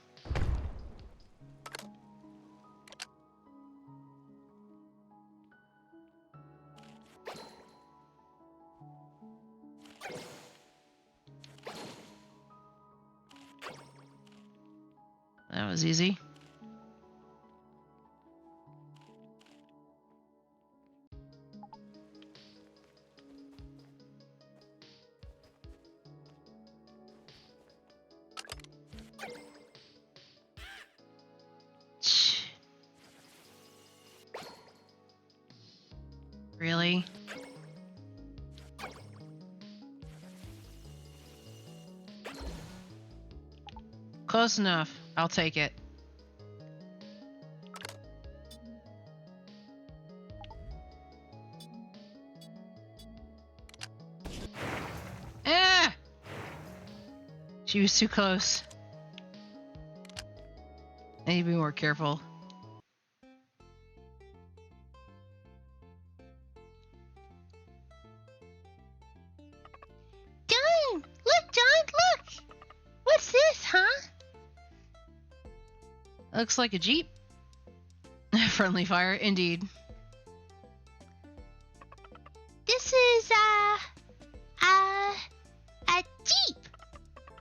That was easy. Really? Close enough. I'll take it. Ah! She was too close. I need to be more careful. John! Look, John, look! What's this, huh? Looks like a Jeep. Friendly fire, indeed. This is, a Jeep.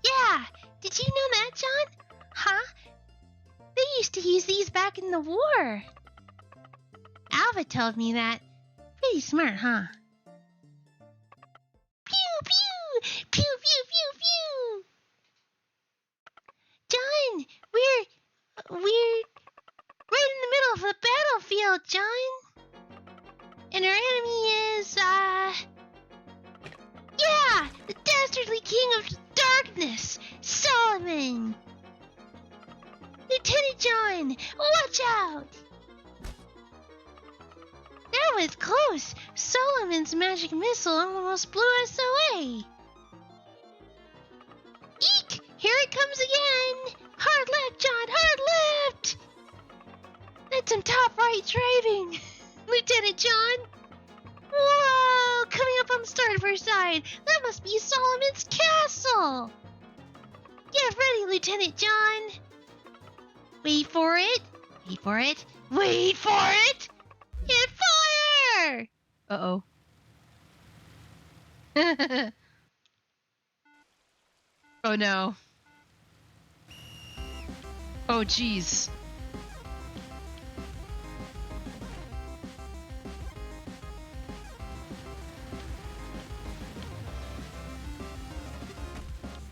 Yeah, did you know that, John? Huh? They used to use these back in the war. Alva told me that. Pretty smart, huh? Pew, pew! Pew, pew, pew, pew! John, we're right in the middle of the battlefield, John. And our enemy is, yeah, the dastardly king of darkness, Solomon. Lieutenant John, watch out! That was close. Solomon's magic missile almost blew us away. Eek! Here it comes again! Hard left, John, hard left! That's some top right driving, Lieutenant John. Whoa! Coming up on the starboard side. That must be Solomon's castle. Get ready, Lieutenant John. Wait for it. Wait for it. Wait for it. Hit fire! Uh-oh. Oh no. Oh jeez.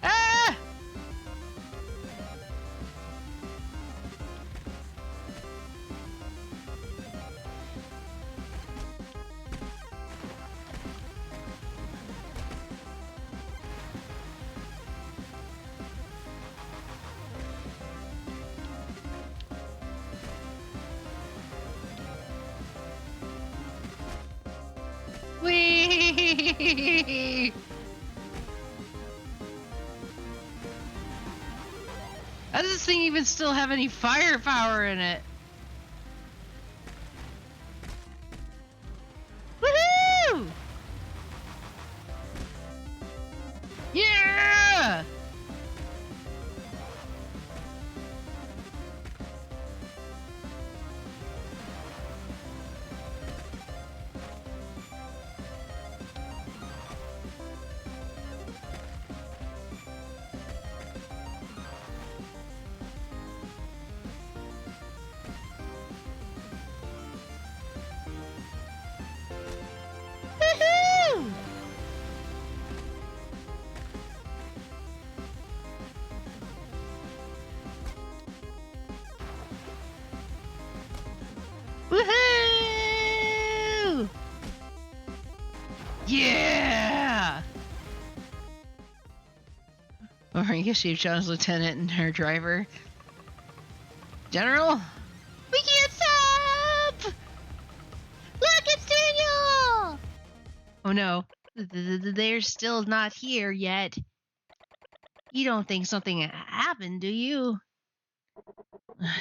Ah! How does this thing even still have any firepower in it? Woohoo! Yeah! Woohoo! Woohoo! Yeah! Or I guess you've chosen lieutenant and her driver. General? We can't stop! Look, it's Daniel! Oh no, they're still not here yet. You don't think something happened, do you?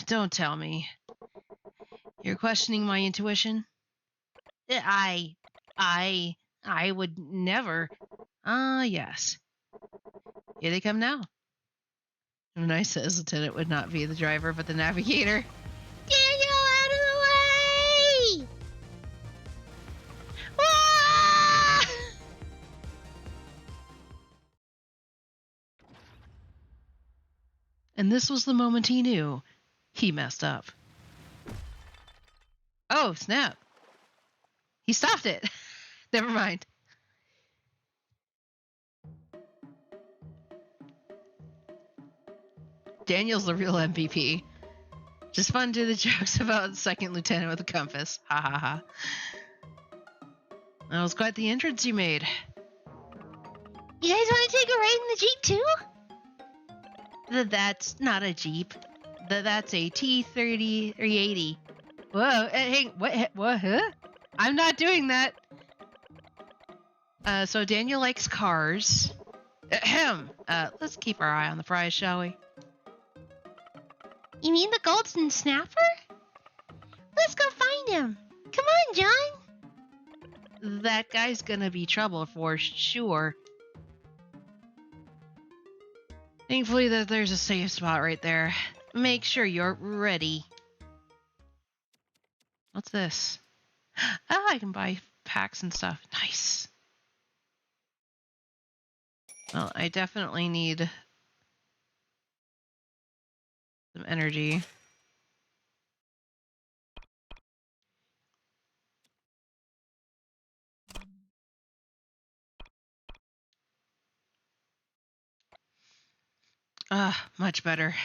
Don't tell me. You're questioning my intuition? I would never. Ah, yes. Here they come now. And I says lieutenant would not be the driver, but the navigator. Daniel, out of the way! Ah! And this was the moment he knew he messed up. Oh, snap. He stopped it. Never mind. Daniel's the real MVP. Just fun to the jokes about second lieutenant with a compass. Ha ha ha. That was quite the entrance you made. You guys want to take a ride in the Jeep too? That's not a Jeep. That's a T-30 or 80. Whoa, hey, what, huh? I'm not doing that. So Daniel likes cars. Ahem. Let's keep our eye on the prize, shall we? You mean the golden snapper? Let's go find him. Come on, John. That guy's gonna be trouble for sure. Thankfully, there's a safe spot right there. Make sure you're ready. What's this? Oh, I can buy packs and stuff. Nice. Well, I definitely need some energy. Much better.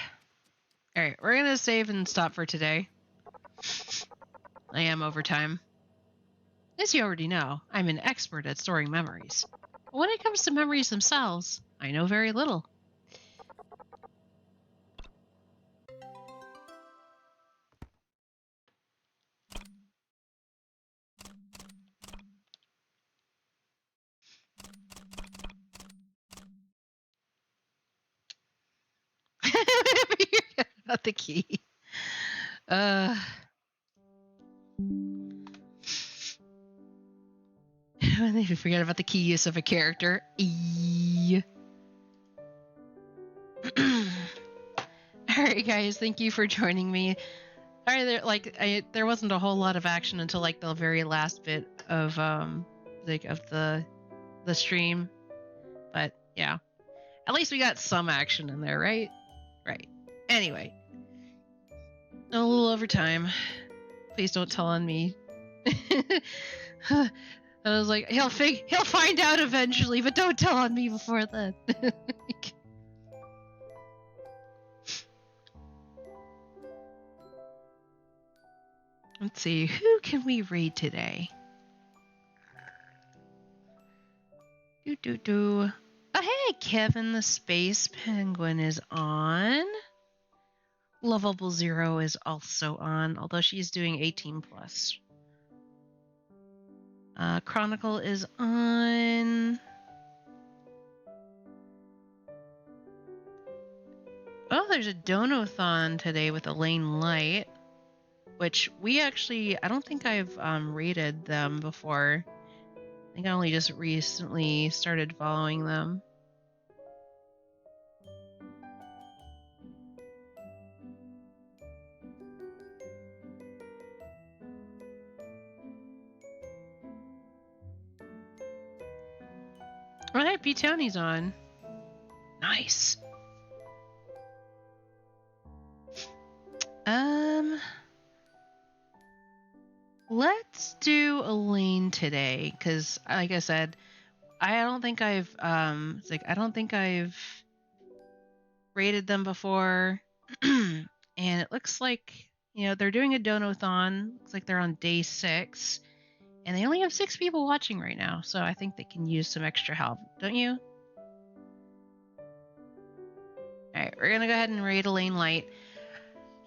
Alright, we're gonna save and stop for today. I am over time. As you already know, I'm an expert at storing memories. But when it comes to memories themselves, I know very little. Forget about the key. I even forget about the key use of a character. Alright guys, thank you for joining me. Alright, there wasn't a whole lot of action until like the very last bit of the stream. But yeah. At least we got some action in there, right? Right. Anyway. A little over time. Please don't tell on me. I was like, he'll find out eventually, but don't tell on me before then. Let's see, who can we read today? Oh, hey, Kevin the Space Penguin is on. Lovable Zero is also on, although she's doing 18 plus. Chronicle is on. Oh, there's a Donathon today with Elaine Light, which I don't think I've rated them before. I think I only just recently started following them. Oh, hey, P Tony's on. Nice. Let's do Elaine today, because like I said, I don't think I've rated them before. And it looks like, they're doing a donathon. Looks like they're on day 6. And they only have 6 people watching right now, so I think they can use some extra help, don't you? Alright, we're gonna go ahead and raid Elaine Light.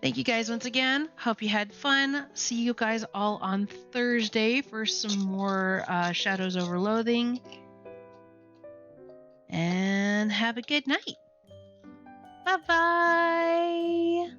Thank you guys once again. Hope you had fun. See you guys all on Thursday for some more Shadows Over Loathing. And have a good night. Bye-bye.